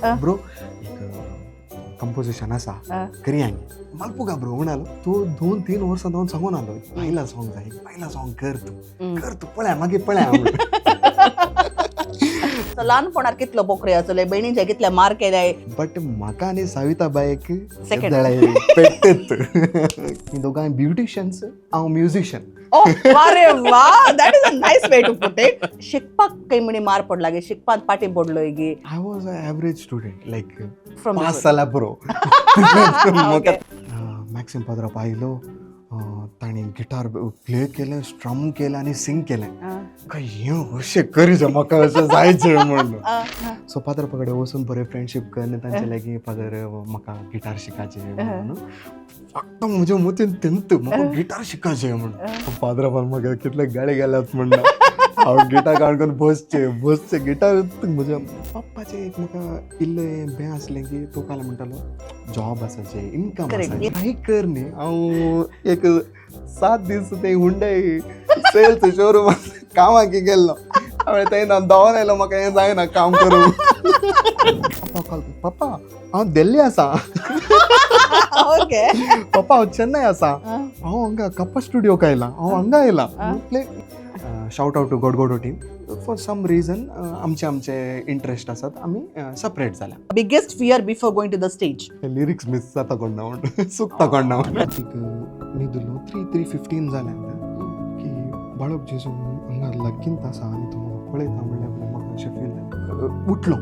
Bro composition असा करी हांगे मल्पुगा bro म्हणालो तू 2-3 वर्सां जावन सांगून आलो पहिला सॉंग जाय पहिला सॉंग कर तू पळया मागीर पळया ल्हानपणार कितलो बोकरे आसले बहिणीचे कितले मार केले बट म्हाका आनी साविता बायक Second. पेट्टेत ही दोगांय ब्युटिशियन्स हांव म्युझिशियन अरे वा that is a nice way to put it शिकपाक काही म्हणी मार पडला गे शिकपाक पाठी पडलो गे I was a average student like From pass the- जाला पुरो Okay. मॅक्सिम पाद्रप आयलो ताणी गिटार प्ले केलें स्ट्रम केलें आनी सिंग केलें काय हें अशें करीत म्हाका अशें जायचें म्हणून सो पाद्रपा कडेन वचून बरें फ्रेंडशीप करन तांचे लागीं पाद्र म्हाका गिटार शिकायचें म्हणून फक्त म्हज्या मतीन तेंत म्हाका गिटार शिकायचें म्हणून पाद्रपान म्हाका कितले गाडे गेल्यात म्हणून हांव गिटार काडून बसचे गिटार म्हज्या पप्पाचें एक म्हाका इल्लें बें आसलें की तो काल म्हणटालो जॉब आसाचें इनकम Correct. आसा काय कर न्ही हांव एक 7 दीस ते हुंडाय सेल्स शोरूम कामाक गेल्लो हांवें थंय ना धांवन आयलो म्हाका हें जायना काम करूं पप्पा हांव दिल्ली आसा ओके पप्पा हांव चेन्नय आसा हांव हांगा कप्पा स्टुडियोक आयला हांव हांगा आयला shout out to Godgodo team for some reason आमचे इंट्रस्ट आसात आमी सेपरेट जाल्या biggest fear before going to the stage lyrics miss जाता कोण ना म्हणून चुकता कोण ना न्हिदलो 3:15 जाल्या की बाळक जेजू हांगा लागींत आसा आनी तो पळयता म्हणल्यार म्हाका अशें फील जालें उठलो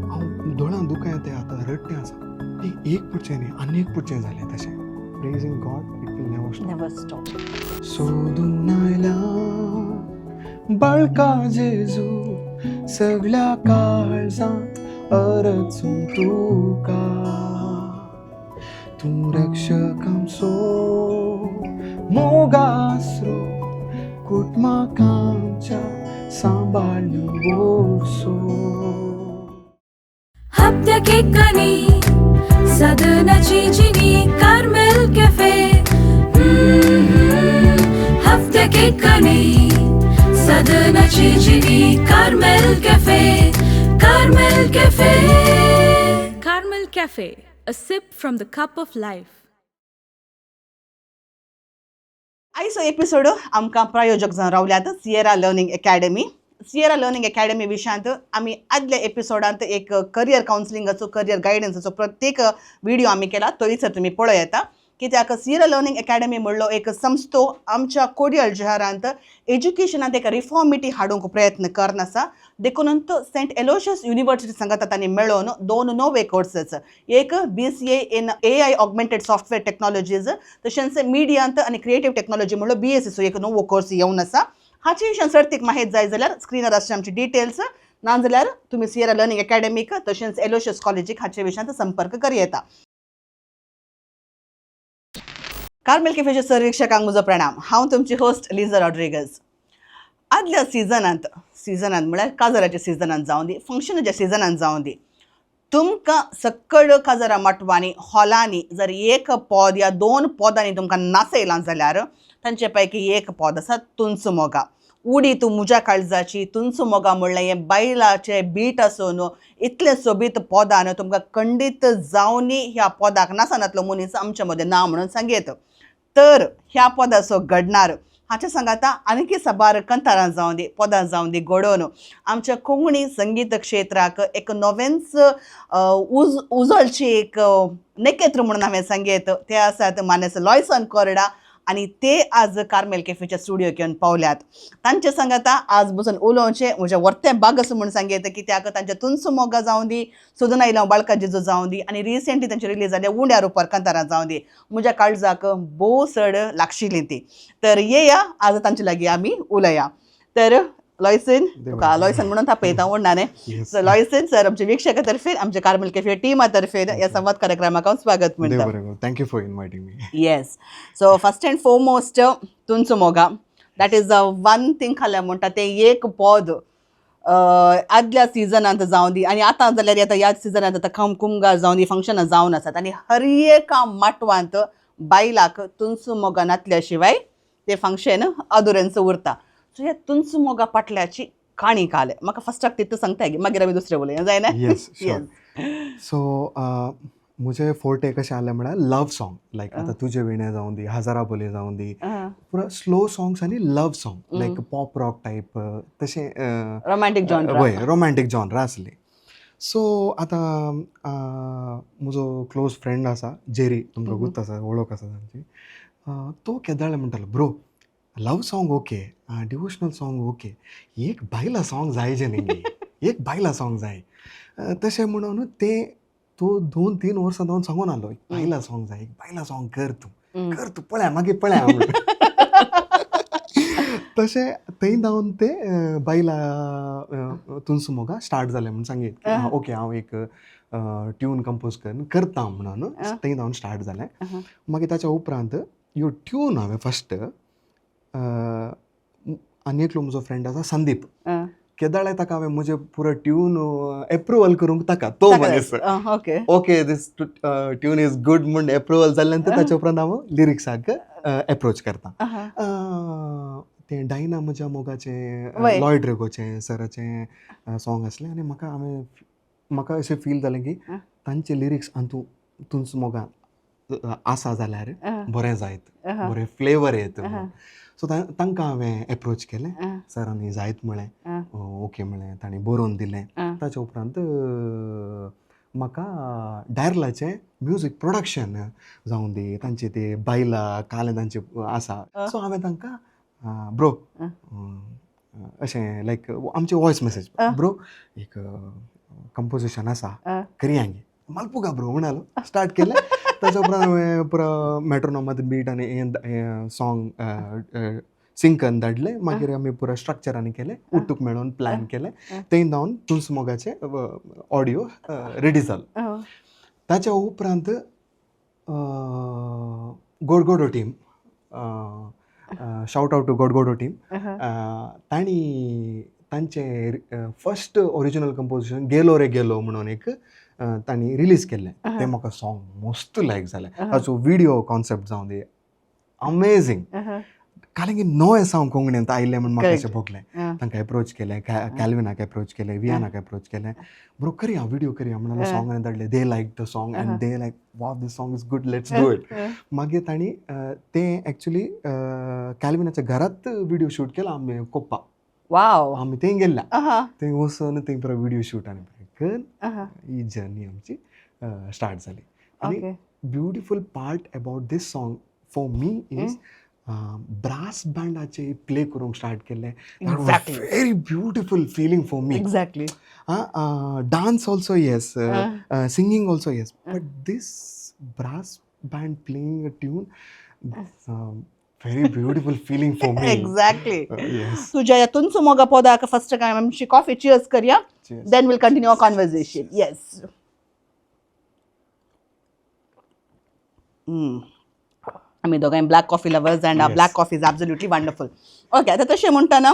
हांव दोळां दुखां येता आतां रडटें आसा ती एक पुडचें न्ही आनी एक पुडचें जालें तशें praising God it will never stop never stop सोदून आयला बाळका जेजू सगळ्या काळजांत अरचून तुका तूं रक्षक आमचो मोगासरो कुटुंबाक आमच्या सांबाळून बोरसो हप्त्या केकांनी सदनाची जिनी कार्मेल कॅफे हप्त्या केकांनी सदनाची जिनी Carmel cafe Carmel cafe Carmel cafe a sip from the cup of life. आयचो एपिसोड आमकां प्रायोजक जावन रावल्यात Sierra Learning Academy Sierra Learning Academy विशयांत आमी आदल्या एपिसोडांत एक करियर कावन्सिलिंगाचो करियर गायडन्साचो प्रत्येक व्हिडिओ आमी केला तोयसर तुमी पळय येता कित्याक सियरा लर्निंग अकॅडमी म्हणलो एक संस्थो आमच्या कोडियल शहरांत एज्युकेशनांत एक रिफॉर्मिटी हाडूंक प्रयत्न करन आसा देखूनंत सेंट एलोशियस युनिवर्सिटी सांगात तांणी मेळोवन 2 नवे कोर्सेस एक BCA in AI augmented software technologies तशेंच मिडियांत आनी क्रिएटिव्ह टेक्नॉलॉजी म्हणलो BSc एक नवो कोर्स येवन आसा हाचे विशयान सर्तीक माहीत जाय जाल्यार स्क्रीनार आसचे आमचे डिटेल्स नाजाल्यार तुमी सियरा लर्निंग अकॅडमीक तशेंच एलोशियस कॉलेजीक हाचे विशयांत संपर्क करूं येता कार्मेल कॅफेच्या सर्वेक्षकांक म्हजो प्रणाम हांव तुमची होस्ट लिझा रॉड्रिगज आदल्या सिजनांत म्हळ्यार काजराच्या सिजनांत जावं दी फंक्शनाच्या सिजनांत जावं दी तुमकां सकयल काजरा माटवांनी हॉलांनी जर एक पद या 2 पदांनी तुमकां नाचयलां जाल्यार तांचे पैकी एक पद आसा तुंच मोगा उडी तूं म्हज्या काळजाची तुंच मोगा म्हणलें हें बायलाचें बीट आसून इतलें सोबीत पदान तुमकां खंडीत जावनी ह्या पदाक नासनातलो मनीस आमचे मदें ना म्हणून सांगेत तर ह्या पदाचो घडणार हाचे सांगाता आनीक साबार कंतारां जावं दी पदां जावं दी घडोवन आमच्या कोंकणी संगीत क्षेत्राक एक नवेंच उजळची एक नकेत्र म्हणून हांवें सांगेत ते आसात मानेस लॉयसन कोरडा आनी ते आज कार्मेल कॅफेच्या स्टुडियोक येवन पावल्यात तांचे सांगाता आज बसून उलोवचें म्हजें वर्तें बागस म्हूण सांगेत कित्याक तांचे तुंच मोगा जावं दी सोदून आयलां बाळका जेजू जावं दी आनी रिसेंटली तांचे रिलीज जाल्या उंड्या रुपार कांतारां जावं दी म्हज्या काळजाक भोव चड लागशिल्लीं ती तर येया आज तांचे लागीं आमी उलया तर लॉयसन तुका लॉयसन म्हणून थापयता उडणाने लॉयसन सर आमच्या वीक्षकातर्फे आमच्या कार्मेल कॅफे टिमातर्फे या संवाद कार्यक्रमाक हांव स्वागत म्हणटा thank you for inviting me yes so first and foremost तुंच मोगा दॅट इज वन थिंग खाल्लें म्हणटा तें एक पद आदल्या सिजनांत जावं दी आनी आतां जाल्यार येता ह्या सिजनांत आतां कुमगार जावं दी फंक्शनां जावन आसात आनी हर एका माटवांत बायलाक तुंच मोगा नातल्या शिवाय तें फंक्शन अधुरेंच उरता सो ह्या तुंच मोगा पाटल्याची काणी काले म्हाका फस्टाक तितू सांगता गे मागीर आमी दुसरें उलया जायना येस शुअर. सो म्हजे फोर्टे कशें आसलें म्हळ्यार लव सॉंग, लायक आतां तुजे विणे जावं दी, हजारा बोली जावं दी, पुरो स्लो सॉंग्स आनी लव सॉंग लायक पॉप रॉक टायप तशें रोमॅन्टिक जॉनर. वय रोमॅन्टीक जॉनर आसली. सो आतां म्हजो क्लोज फ्रेंड आसा जेरी, तुमकां गुर्त आसा, वळख आसा तांची. तो केदाळे म्हणटालो bro love song okay, devotional song okay, एक बायला सॉंग जाय जे न्ही, एक बायला सॉंग जाय. तशें म्हणून ते तो 2-3 वर्सां जावन सांगून आलो एक बायला सॉंग जाय, एक बायला सॉंग कर तूं पळया मागीर पळया. तशें थंय जावन ते बायला तुनस मोगा स्टार्ट जालें म्हणून सांगीत ओके हांव एक ट्यून कंपोज करता म्हणून थंय जावन स्टार्ट जालें. मागीर ताच्या उपरांत ह्यो ट्यून हांवें फस्ट आनी एकलो म्हजो फ्रेंड आसा संदीप, केदाळे ताका हांवें म्हजे पुरो ट्यून एप्रुवल करूंक ताका तो मनीस okay this tune is good म्हूण एप्रुवल जाल्ले नंतर ताच्या उपरांत हांव लिरिक्साक एप्रोच करता. तें डायना म्हज्या मोगाचें लॉयड रेगोचें सराचें सॉंग आसलें आनी म्हाका अशें फील जालें की तांचे लिरिक्स तुनस मोगा आसा जाल्यार बरें जायत, बरें फ्लेवर येत. सो तांकां हांवें एप्रोच केलें, सरांनी जायत म्हळें, ओके म्हळें, तांणी बरोवन दिलें. ताच्या उपरांत म्हाका डायरलाचें म्युजीक प्रोडक्शन जावं दी, तांचे ते बायला काले तांचे आसा. सो हांवें तांकां ब्रो अशें लायक आमचे वॉयस मेसेज ब्रो एक कंपोजिशन आसा करया गे, मालपुगा ब्रो म्हणालो, स्टार्ट केलें. ताच्या उपरांत हांवें पुरो मेट्रोनोमात बीट आनी हें सॉंग सिंग करून धाडलें. मागीर आमी पुरो स्ट्रक्चरांनी केलें, उट्टूक मेळोन प्लॅन केलें. थंय जावन तुनस मोगाचें ऑडियो रेडी जालो. ताच्या उपरांत Godgodo team, shout out to Godgodo team, तांचे फस्ट ओरिजिनल कंपोजिशन गेलो रे गेलो म्हणून एक तांणी रिलीज केल्लें. तें म्हाका सॉंग मस्त लायक जालें. ताचो विडियो कॉन्सेप्ट जावं दी अमेझींग. कालिंगी नवे सॉंग कोंकणींत आयिल्लें म्हूण म्हाका अशें भोगलें. तांकां एप्रोच केलें, कॅल्विनाक एप्रोच केलें, वियानाक एप्रोच केलें. ब्रो करया विडियो करया म्हणून सॉंग धाडलें. They like the song and they like wow this song is good, let's do it. मागीर तांणी तें एक्चुली कॅल्विनाच्या घरांत विडियो शूट केला आमी कोप्पा. वाव. आमी थंय गेल्ल्या, थंय वचून थंय पुरो विडियो शूट आनी करून ही जर्नी आमची स्टार्ट जाली. आनी beautiful part about this song for me is brass बँडाचे प्ले करूंक स्टार्ट केले. Very beautiful feeling for me. Exactly. Dance also yes, singing also yes, but this brass band playing a tune, very beautiful feeling for me. Exactly. Yes. तुझ्या या तुनस मोगा पोदाक first time आमची coffee cheers करया. Cheers. Then we'll continue our conversation. Yes. आम्ही दोघांय black coffee lovers and Yes. Black coffee is absolutely wonderful. Okay, आता तशें म्हणटाना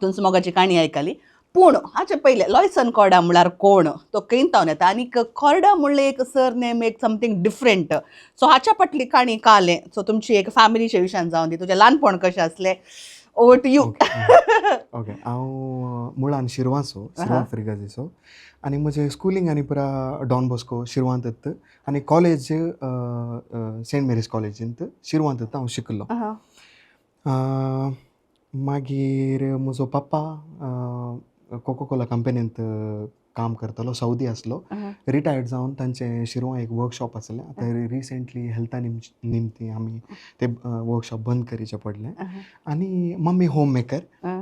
तुनस मोगाची काणी आयकली, पूण हाचे पयले लॉयसन कॉर्डा म्हळ्यार कोण तो केंतावन येता आनी कॉर्डा म्हणलें एक सर नेम एक समथींग डिफरंट. सो हाच्या फाटली काणी कालें. सो तुमची एक फॅमिलीच्या विशयान जावन दी, तुजें ल्हानपण कशें आसलें, ओवर टू यू. ओके, हांव मुळान शिरवाचो, शिरवा फ्रिगाजीचो, आनी म्हजें स्कुलींग आनी पुरा डॉन बॉस्को शिरवांतच आनी कॉलेज सेंट मेरीज कॉलेजींत शिरवांतच हांव शिकलो. मागीर म्हजो पप्पा कोको कोला कंपनींत काम करतालो, सौदी आसलो, रिटायर्ड जावन तांचें शिरवां एक वर्कशॉप आसलें. आतां रिसेंटली हेल्था निमती आमी ते वर्कशॉप बंद करचें पडलें. आनी मम्मी होम मेकर.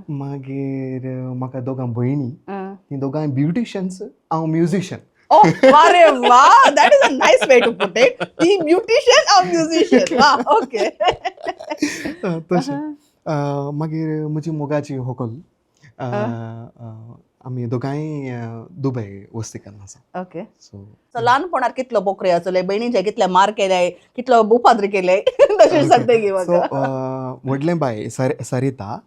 मागीर म्हाका दोगां भयणी, तीं दोगांय ब्युटिशियन्स, हांव म्युजिशियन. Oh, अरे वाह, that is a nice way to put it. ती ब्युटिशियन और म्युझिशियन. वाह, ओके. तशें मागीर म्हजी मोगाची व्हंकल, आमी दोगांय दुबय वस्तीक आसा. ओके. सो ल्हानपणात कितलो बोकरे आसले, भयणीचे कितले मार केले, कितलो उपाद्री केले, तशें सांगता गी म्हाका. व्हडलें बाय सरिता,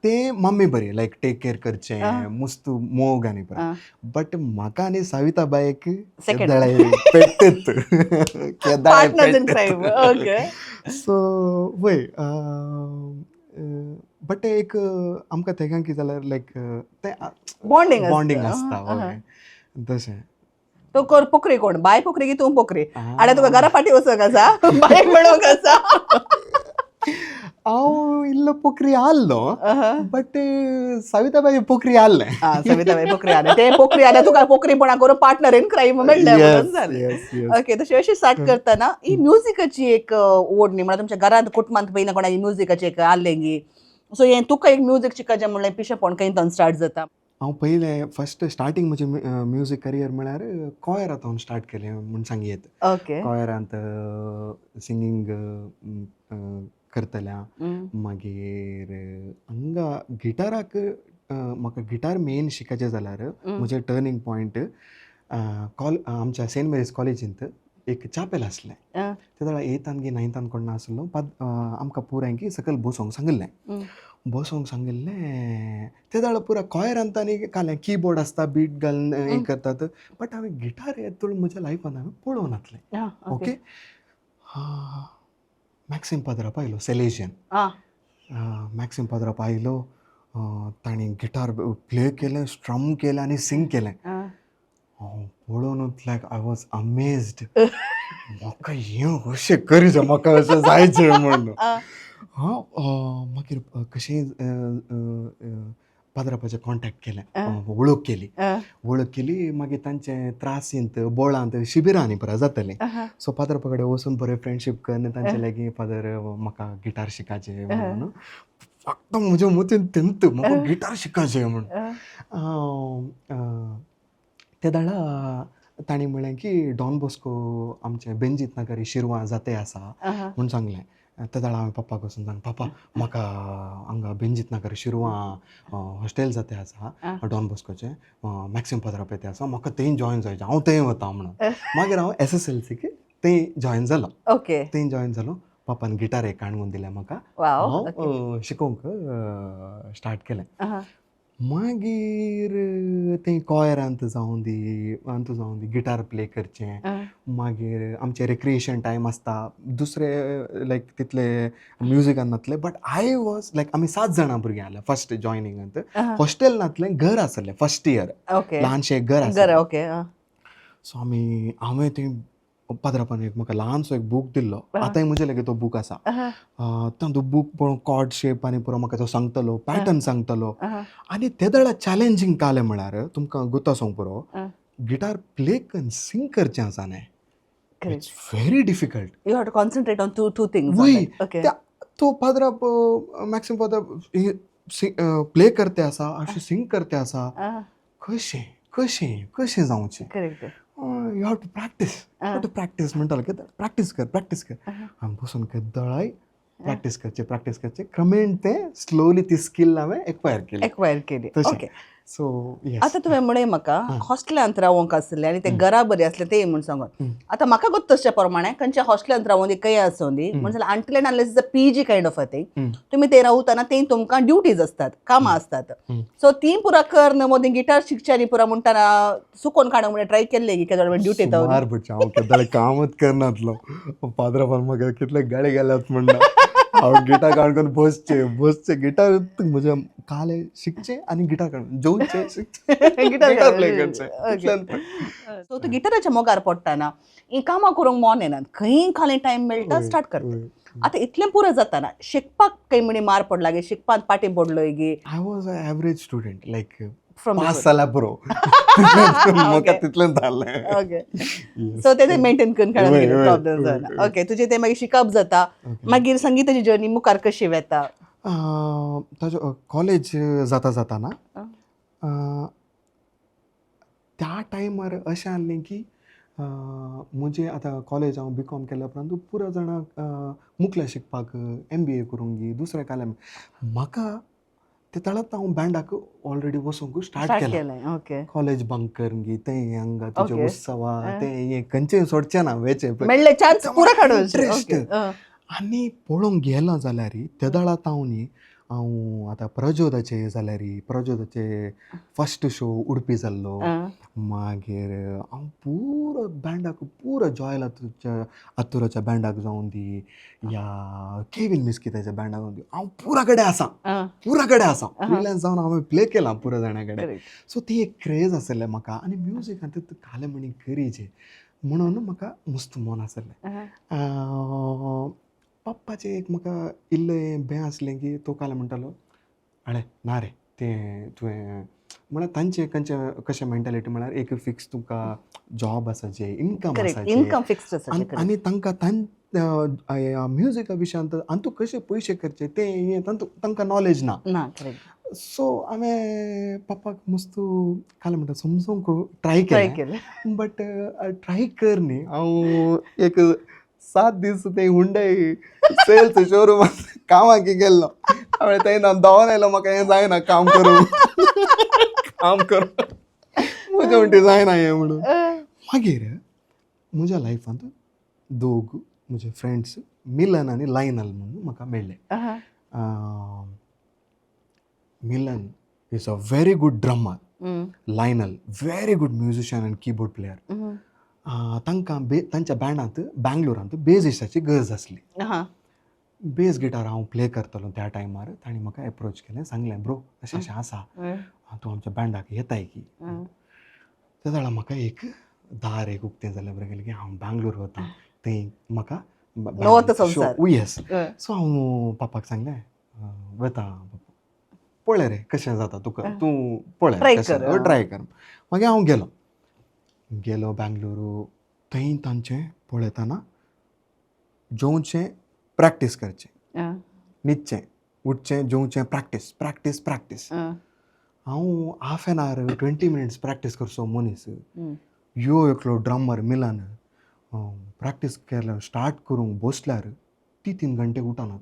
ते मम्मी बरी लायक टेक केअर करचें, मस्त मोग आनी पुरा. बट म्हाका आनी सविता बायक पेट्टत partners in crime. Okay. So वय बट एक आमकां तेगां कितें जाल्यार लायक तें बॉन्डिंग बॉन्डिंग आसता ओके तशें. तो कर पोखरी कोण बाय पोखरी की तूं पोखरी आ. आनी तुका घरा फाटी वचूंक आसा बायक मेळोंक आसा हांव इल्लो पोखरी आल्लो बट सविताबाई पोखरी आल्लें. सविताबाई पोखरी आले ते पोखरी आले तुका पोखरीपणा करून पार्टनर इन क्राईम मेळ्ळें. ओके तशी अशी स्टार्ट करतना ही म्युझिकाची एक ओढ न्ही म्हळ्यार तुमच्या घरांत कुटुंबांत पयलीं कोणाची म्युझिकाची एक आसलें सो हें तुका एक म्युझिक शिकपाचें म्हणल्यार पिशेपण खंयच्यान स्टार्ट जाता. हांव पयलें फस्ट स्टार्टींग म्हजें म्युजीक करियर म्हळ्यार कॉयरांत हांवें स्टार्ट केलें म्हूण सांगयेत. ओके कॉयरांत सिंगींग करतलें मागीर हांगा गिटाराक म्हाका गिटार मेन शिकपाचें जाल्यार म्हजें टर्निंग पॉयंट आमच्या सेंट मेरीज कॉलेजींत एक चापेल आसलें. ते जाल्यार 8थान की 9थान कोण नासलो आमकां पुराय सकयल बसोंक सांगिल्लें ते जाल्यार पुरा कॉयरांत आनी कालें कीबोर्ड आसता बीट घालून हें करतात बट हांवें गिटार येतून म्हज्या लायफान हांवें पळोवं नासलें. ओके मॅक्सीम पाद्राप आयलो सेलेजियन. मॅक्सीम पाद्राप आयलो ताणी गिटार प्ले केलें स्ट्रम केलें आनी सिंग केलें. हांव पळोवनूच लायक आय वॉज अमेज्ड म्हाका हें अशें करीचें म्हाका अशें जायचें म्हणून. मागीर कशें पाद्रापाचें कॉन्टेक्ट केलें वळख केली मागीर तांचे त्रासींत बोळांत शिबिरांनी पुरा जातालीं. सो पाद्रापा कडेन वचून बरें फ्रेंडशीप करून तांचे लागीं फादर म्हाका गिटार शिकायचें म्हणून फक्त म्हज्या मतीन तेंत म्हाका गिटार शिकायचें म्हणून. ते दाडा ताणी म्हणलें की डॉन बॉस्को आमचे बेंजीत नगरी शिरवां जाते आसा म्हूण सांगलें. ते दाडा हांवें पप्पाक वचून सांग पप्पा म्हाका हांगा बेंजीत नगर शिरवां हॉस्टेल जाते आसा डॉन बॉस्कोचें मॅक्सीम पाद्राप येते आसा म्हाका थंय जॉयन जावचें हांव थंय वता म्हणून. मागीर हांव SSLCक थंय जॉयन जालो. ओके थंय जॉयन जालो पापान गिटार एक हाडून दिलें म्हाका हांव शिकोवंक स्टार्ट केलें. मागीर थंय कॉयरांत जावं दी गिटार प्ले करचें मागीर आमचें रिक्रिएशन टायम आसता दुसरे लायक तितले म्युजिकान नातले बट आय वॉज लायक आमी 7 जाणां भुरगीं आहले फस्ट जॉयनिंगांत. हॉस्टेल नातलें घर आसलें फस्ट इयर ल्हानशें एक घर आसलें. ओके सो हांवें थंय पाद्रापान एक म्हाका ल्हानसो एक बूक दिल्लो आतांय म्हजे लागीं तो बूक आसा. तो बूक पळोवन कॉर्ड शेप आनी पुरो म्हाका तो सांगतलो पॅटर्न सांगतलो आनी ते दाडा चॅलेंजींग कालें म्हळ्यार तुमकां गुत्ता सांग पुरो गिटार प्ले करून सिंग करचें आसा न्हय it's very difficult. You have to concentrate on two things. वय तो पाद्राप मॅक्सीम पाद्राप प्ले करते आसा अशें सिंग करते आसा कशें कशें कशें जावचें. Correct you have to practise म्हणटालो की प्रॅक्टीस कर हांवें बसून केद्दळाय प्रॅक्टीस करचें क्रमेण तें स्लोली ती स्कील हांवें एक्वायर केली. ओके सो आतां तुवें म्हणलें म्हाका हॉस्टेलांत रावूंक आसलें आनी ते घरा बरें आसलें तें म्हूण सांगून आतां म्हाका गो तशे प्रमाणे खंयच्या हॉस्टेलांत रावूं दी खंय आसूं दी म्हणजे जाल्यार until end unless is a PG kind of a thing तुमी ते रावतना ते तुमकां ड्युटीज आसतात कामां आसतात. सो ती पुरा कर न्हू मदीं गिटार शिकचे आनी पुरा म्हणटाना सुकोवन काडूंक म्हणून ट्राय केल्ले की केदो ड्युटी मार पडचें हांव केद्दाळे कामच करनासलो पाद्रापान म्हाका कितले गाडे गेल्यात म्हणटा हांव गिटार काडून बसचें गिटार म्हजे काले शिकचें आनी गिटार काडून जेवचें शिकचें गिटार प्ले करचें. सो तूं गिटाराच्या मोगार पडटाना ही कामां करूंक मोन येनात खंय खाली टायम मेळटा स्टार्ट करता. आतां इतलें पुरो जाताना शिकपाक खंय म्हणी मार पडला गे शिकपाक पाटी पडलो गे. I was a average student like pass जाल्यार पुरो म्हाका तितलें जालें. ओके सो ते मेंटेन करून खेळून प्रॉब्लेम जायना. ओके तुजें तें मागीर शिकप जाता मागीर संगीताची जर्नी मुखार कशी वेता. ताजो कॉलेज जाता ना त्या टायमार अशें आहलें की म्हणजे आतां कॉलेज हांव BCom केल्या उपरांत पुरो जाणांक मुखल्या शिकपाक MBA करूंक गी दुसरें कालें म्हाका ते ताळात हांव बँडाक ऑलरेडी वचूंक स्टार्ट केलें. ओके कॉलेज बंक करून गी तें हांगा तुजे उत्सवा तें हें खंयचें सोडचें ना वेचें मेळ्ळे चान्स पुरो काडून इंट्रस्ट आनी पळोवंक गेलो जाल्यार ते दाळात हांव न्ही हांव आतां प्रज्योताचे जाल्यार प्रज्योताचे फर्स्ट शो उडपी जाल्लो. मागीर हांव पुरो बँडाक पुरो जॉयल आत्तुराच्या बँडाक जावं दी या केविन मिस्किताच्या बँडाक जावं दी हांव पुरा कडेन आसा फ्रिलॅन्स जावन हांवें प्ले केलां पुरो जाणां कडेन. सो ती एक क्रेज आसलें म्हाका आनी म्युजिकांत खाले म्हणी करीचे म्हणून म्हाका मस्त मन आसलें. पप्पाचें एक म्हाका इल्लें बें आसलें की तो काल म्हणटालो अळे ना रे तें तुवें म्हळ्यार तांचे कशें मेंटेलिटी म्हळ्यार एक फिक्स तुका जॉब आसाचे इनकम आसाचे आनी तांकां म्युजिका विशयांत आनी तूं कशें पयशे करचे तें तांकां नॉलेज ना. सो हांवें पप्पाक मस्त काल म्हणटा समजूंक ट्राय केलें बट ट्राय कर न्ही हांव एक 7 दीस ते हुंडाय सेल्स शोरूमांत कामाक गेल्लो. हांवें थंय धांवून आयलो म्हाका हें जायना काम करूं म्हज्या म्हणटी जायना हें म्हणून. मागीर म्हज्या लायफांत दोग म्हजे फ्रेंड्स मिलन आनी लायनल म्हणून म्हाका मेळ्ळे. Milan is a very good drummer. Lionel very good musician आनी कीबोर्ड प्लेयर. तांकां तांच्या बँडांत बँगलोरांत बेजिस्टाची गरज आसली. बेस गिटार हांव प्ले करतलो त्या टायमार. तांणी म्हाका एप्रोच केलें सांगलें ब्रो अशें अशें आसा तूं आमच्या बँडाक येताय की. त्या वेळार म्हाका एक दार एक उक्तें जालें बरें गेलें की हांव बँगलोर वतां थंय म्हाका येस. सो हांव पप्पाक सांगलें वता पळय रे कशें जाता तुका तूं पळय ट्राय कर. मागीर हांव गेलो बँगलोरू. थंय तांचें पळयतना जेवचें प्रॅक्टीस करचें न्हिदचें उठचें जेवचें प्रॅक्टीस. हांव half an hour 20 minutes practice करचो मनीस. यो एकलो ड्रमर मिलन प्रॅक्टीस केल्यार स्टार्ट करूंक बसल्यार 3 घंटे उठनात.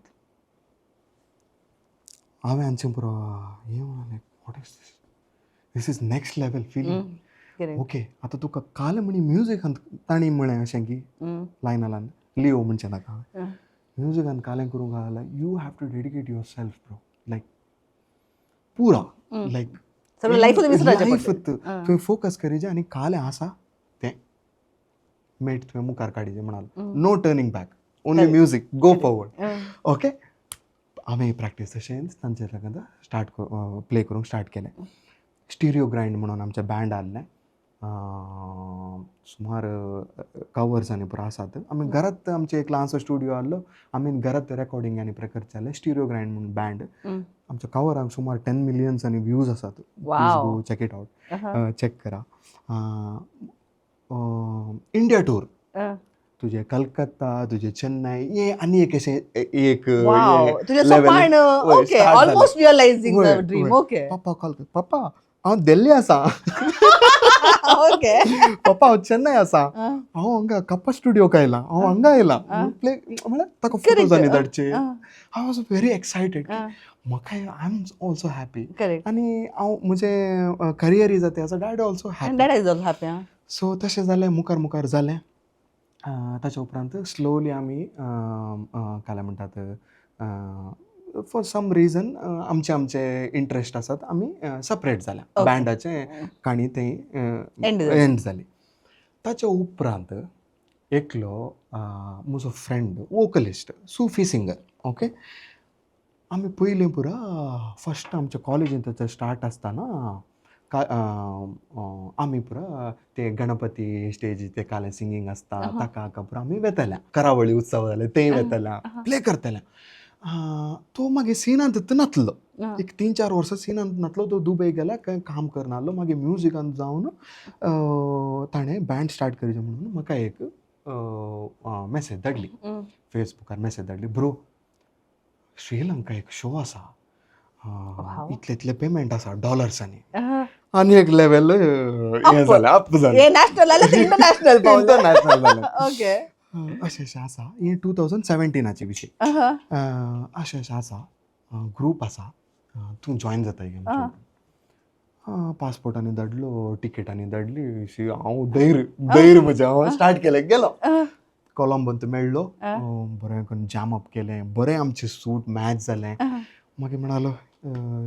हांवें आमचें पुरो हें म्हणलें what is this is next level feeling. Okay आतां तुका काल म्हणी म्युजिकांत तांणी म्हळें अशें की लायनलान लिओ म्हणचे नाका म्युजिकांत कालें करूंक जाल्यार you have to dedicate yourself bro like पुरा लायक लायफ तुवें फोकस करीचें आनी कालें आसा तें मेट तुवें मुखार काडीचें म्हणालो. No turning back only music go forward. Okay हांवें प्रॅक्टीस तशेंच तांचे लागून प्ले करूंक स्टार्ट केलें. स्टिरियो ग्रायंड म्हणून आमचें बँड आहलें सुमार कवर्सांनी पुरो आसात. आमी घरांत आमचे एक ल्हानसो स्टुडियो आहलो आमी घरांत रेकॉर्डिंग आनी प्रकारचे स्टिरियो ग्रायंड म्हणून बँड. आमच्या कवरांक सुमार 10 मिलियन्स आनी व्ह्यूज आसात. गो चॅक इट आउट चॅक करा. इंडिया टूर तुझे कलकत्ता तुझे चेन्नई हे आनी एक अशें एक पप्पा कॉल कर पप्पा हांव दिल्ली आसा पप्पा हांव चेन्नई आसा हांव हांगा कप्पा स्टुडियोक आयला हांव हांगा आयला प्ले म्हळ्यार ताका फोटोज आनी धाडचे. आय वॉज व्हेरी एक्सायटेड म्हाका आय एम ऑल्सो हॅपी आनी हांव म्हजें करियर इज ते आसा डॅड ऑल्सो हॅपी. सो तशें जालें मुखार जालें. ताच्या उपरांत स्लोली आमी काय म्हणटात फॉर सम रिजन आमचे इंट्रस्ट आसात आमी सपरेट जाल्या. बँडाचे काणी थंय एंड जाली. ताच्या उपरांत एकलो म्हजो फ्रेंड वोकलिस्ट सुफी सिंगर. ओके आमी पयलीं पुरा फस्ट आमच्या कॉलेजींत स्टार्ट आसतना आमी पुरा ते गणपती स्टेजीर ते कालें सिंगींग आसता ताका पुरो आमी वेतल्या. करावळी उत्सव जाले थंय वेतल्या प्ले करतल्या. तो मागीर सिनांत नाचलो एक 3-4 वर्सां सिनांत नाचलो. तो दुबय गेला खंय काम करनासलो. मागीर म्युजिकांत जावन ताणें बँड स्टार्ट करचें म्हणून म्हाका एक मॅसेज धाडली फेसबुकार मॅसेज धाडली ब्रो श्रीलंका एक शो आसा इतले पेमेंट आसा डॉलर्सांनी आनी एक लेवल हें जालें अप जालें इंटरनॅशनल जालें. अशें अशें आसा हें 2017चे विशय. अशें आसा ग्रूप आसा तूं जॉयन जाता पासपोर्टांनी धाडलो टिकेटांनी धाडली. हांव धैर्य म्हजें हांव स्टार्ट केलें गेलो. कोलंबोंत मेळ्ळो बरें करून जाम अप केलें बरें आमचें सूट मॅच जालें. मागीर म्हणालो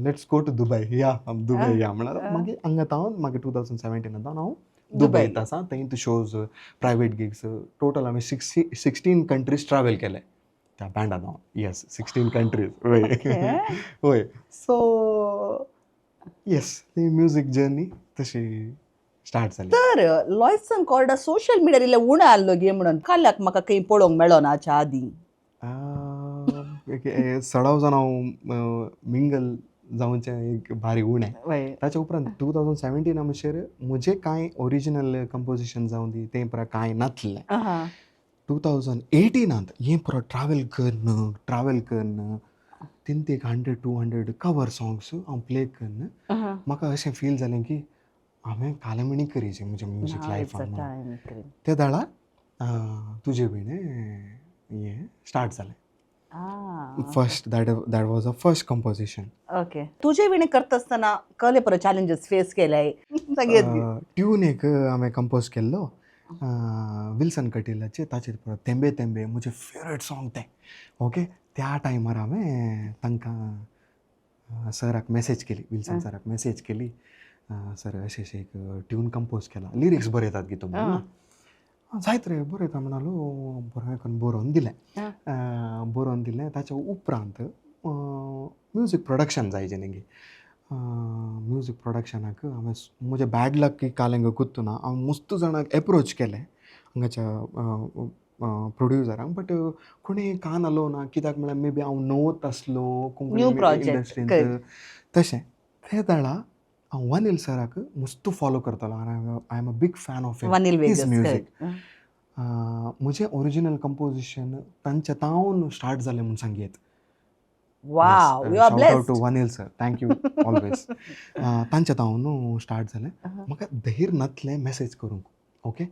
लेट्स गो टू दुबय या दुबय या म्हणालो मागीर हांगा तावन मागीर 2017 हांव दुबय येता आसा थंय शोज प्रायवेट गिग्स टोटल हांवें 16 कंट्रीज ट्रॅवल केले त्या बँडान हांव येस 16 कंट्रीज वय वय सो येस ती म्युजीक जर्नी तशी स्टार्ट जाली. तर लॉयसन कॉर्डा सोशल मिडियार इल्ले उणो आसलो गे म्हणून काल्याक म्हाका खंय पळोवंक मेळ्ळो ना हाच्या आदीं. सडाव जावन हांव मिंगल जावचें एक भारी उणें. ताच्या उपरांत 2017 म्हणसर म्हजे कांय ओरिजिनल कंपोजिशन जावं दी तें पुरा कांय नासलें. 2018 हें पुरो ट्रॅवल करन तीन 100-200 कवर सॉंग्स हांव प्ले करन म्हाका अशें फील जालें की हांवें कालमणी करीची म्हज्या म्युजीक लायफान. त्या दाळा तुजे विणे हें स्टार्ट जालें. First that was a first composition. Okay. तुजे विणे करता आसतना कसले पळय चॅलेंजीस फेस केल्याय ट्यून एक हांवें कंपोज केल्लो विल्सन कटिलाचे ताचेर पळय तेंबे तेंबे म्हजें फेवरेट सॉंग तें. ओके त्या टायमार हांवें तांकां सराक मेसेज केली विल्सन सराक मेसेज केली सर अशें अशें एक ट्यून कंपोज केला लिरिक्स बरयतात गी तुमी ना जायत रे बरयता म्हणालो बरोवन दिलें ताच्या उपरांत म्युजीक प्रोडक्शन जायचें न्ही म्युजीक प्रोडक्शनाक हांवें म्हजें बॅड लक की कालेंग कुत्तुना हांव मस्त जाणांक एप्रोच केलें हांगाच्या प्रोड्युसरांक बट कोणी कान आलो ना कित्याक म्हळ्यार मे बी हांव नवत आसलो इंडस्ट्रींत तशें ते दाळा हांव वनील सराक मस्त फॉलो करतालो I am a big fan of his music. म्हजें ओरिजिनल कंपोजिशन तांच्या तावन स्टार्ट जालें म्हूण सांगयेत. Shout out to Vanil sir thank you always. तांच्या तावन स्टार्ट जालें म्हाका धैर्य नासलें मेसेज करूंक. ओके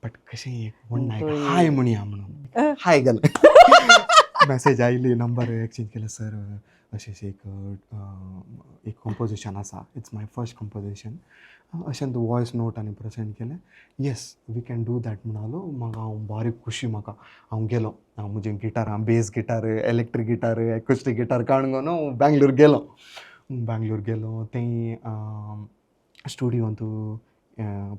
बट कशें एक वन नायट हाय म्हणया म्हणून हाय घालें मेसेज आयली नंबर एक्सचेंज केलो सर अशें एक कंपोजिशन आसा इट्स माय फर्स्ट कंपोजिशन अशें तूं वॉयस नोट आनी प्रेजेंट केलें yes we can do that म्हणलो म्हाका हांव बारीक खुशी म्हाका हांव गेलो हांव म्हजे guitar bass guitar electric guitar acoustic guitar काडून घेवन बँगलोर गेलो थंय स्टुडियोंत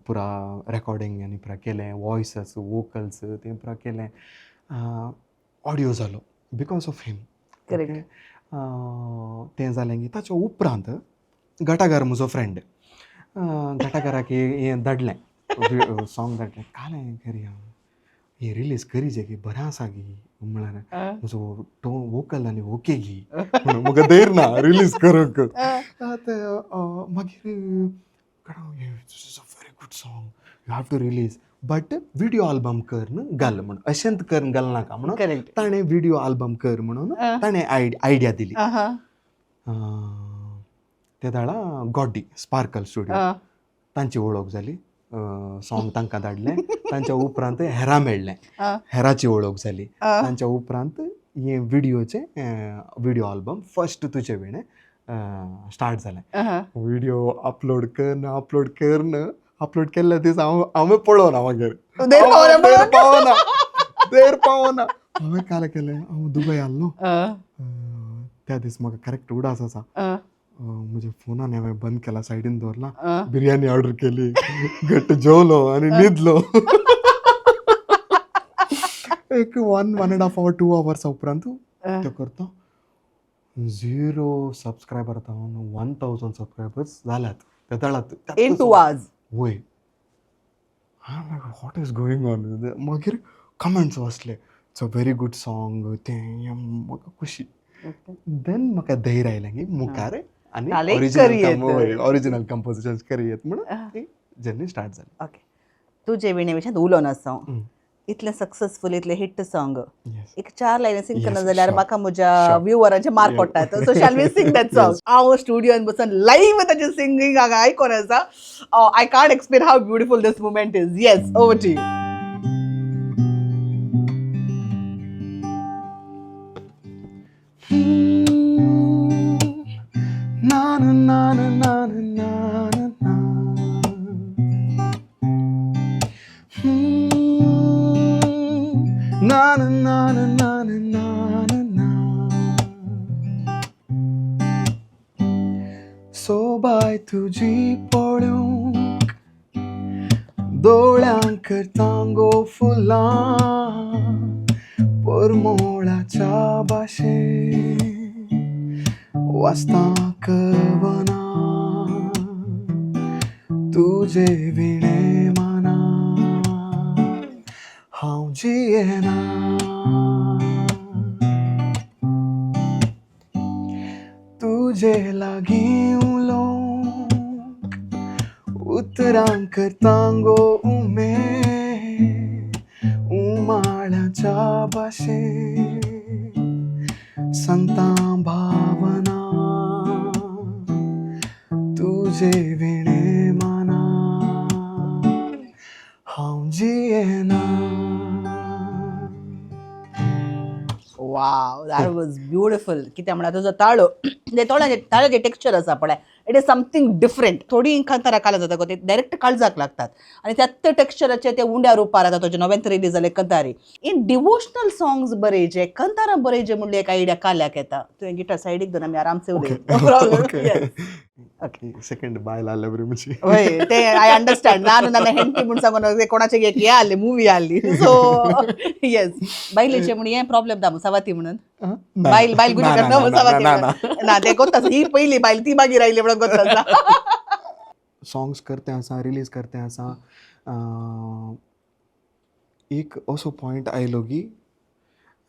पुरा रेकॉर्डिंग आनी पुरा केलें वॉयसस वोकल्स तें पुरा केलें ऑडियो जालो बिकॉज ऑफ हिम. तें जालें की ताच्या उपरांत घटाघर म्हजो फ्रेंड घटाघराक हें धाडलें सॉंग धाडलें कालें करी हांव हें रिलीज करीचें की बरें आसा गी म्हळ्यार म्हजो टोन वोकल आनी ओके गी म्हणून म्हाका धैर्य ना रिलीज करूंक. मागीर very good song you have to release but video album कर घाल म्हणून अशेंत कर घाल नाका म्हणून ताणें व्हिडिओ आल्बम कर म्हणून ताणें आयडिया दिली. त्या दाळा गॉडी स्पार्कल स्टुडियो तांची वळख जाली सॉंग तांकां धाडलें तांच्या उपरांत हेरा मेळ्ळें हेराची वळख जाली तांच्या उपरांत हें व्हिडिओ आल्बम फर्स्ट तुजे विणे स्टार्ट जालें. व्हिडिओ अपलोड करन अपलोड केल्ले दीस हांवें पळोवना मागीर देर पावना हांवें काल केलें हांव दुबय आसलो त्या दीस म्हाका करेक्ट उडास आसा म्हज्या फोनान हांवें बंद केला सायडीन दवरला बिरयानी ऑर्डर केली घट्ट जेवलो आनी न्हिदलो. एक 1.5 hour 2 hours उपरांत तो करता 0 सबस्क्रायबर जावन 1000 सबस्क्रायबर्स जाल्यात त्या तळात इन 2 hours. वय वॉट इज गोईंग ऑन मागीर कमेंट्स वाचले it's a very good song तें म्हाका खुशी देन म्हाका धैर्य आयलें की मुखार आनी ओरिजिनल कंपोजिशन्स करियेत म्हणून ती जर्नी स्टार्ट जाली. ओके तुजे विणे विशयात उलोवन आसा इतलें सक्सेसफूल इतलें हिट सॉंग एक 4 लायनी सिंग करना जाल्यार म्हाका म्हज्या व्ह्युअरांचे मार्क पडटात so shall we sing that song. हांव स्टुडियोन बसून लायव्ह ताचें सिंगींग हांगा आयकोन आसा. I can't explain how beautiful this moment is. Yes over to you. तुझी पळूंक दोळ्यांक तांगो फुलां परमोळाच्या भाशेन वाचता कवना तुझे विणे माना हांव जियेना तुझे लागीं उलोवंक उतरां करतांगो उमे उमाळ्याच्या भाशेन सांगता भावना तुझे विणे माना हांव जियेना. Wow, that was beautiful. कित्याक म्हळ्यार तुजो ताळो ते ताळ्याचे टेक्स्चर आसा पळय, इट इज समथींग डिफरंट. थोडी कांतारां काळा जाता गो, ते डायरेक्ट काळजाक लागतात आनी त्याच टेक्स्चराचे ते उंड्या रुपार आता तुजे नव्यान रिलीज जाले कंतारी. इन डिवोशनल सॉंग्स बरयचे, कंतारां बरयचे म्हणले एक आयडिया काल्याक येता. तुवें गिटार सायडीक दवर आमी आरामसे उलय. ओके सेकंड बायल आल्या बरी म्हणजे होय, ते आय अंडरस्टँड. ನಾನು ನನ್ನ ಹೆಂಡತಿ म्हूण सांगून कोणाचे एक हे आली मूवी आली. सो येस, बायलेचे म्हण हे प्रॉब्लेम दा सवाती म्हणून बायल गुन्हे करता सवाती ना ते गोताच. ही पहिली बायल ती मागीर आयली म्हणून गोताच. सॉंग्स करते आसा, रिलीज करते आसा, एक असो पॉयंट आयलो की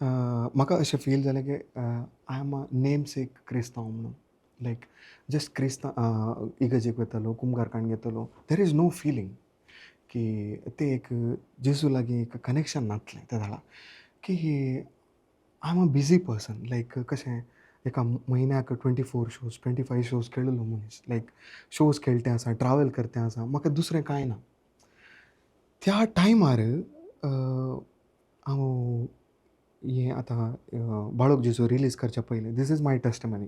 म्हाका अशें फील जालें की आय एम अ नेमसेक क्रिस्तांव म्हणून. लायक जस्ट क्रिस्तांव इगर्जेक वयतलो, कुमगारकांड घेतलो, देर इज नो फिलींग की ते एक जेजू लागीं एक कनेक्शन नासलें त्या झाडां की I am a busy person. Like कशें एका म्हयन्याक 24 शोज 25 शोज खेळिल्लो मनीस. लायक शोज खेळटे आसा, ट्रॅवल करते आसा, म्हाका दुसरें कांय ना. त्या टायमार हांव हें आतां बाळक जेजू रिलीज करच्या पयलीं दीस इज माय टेस्टमनी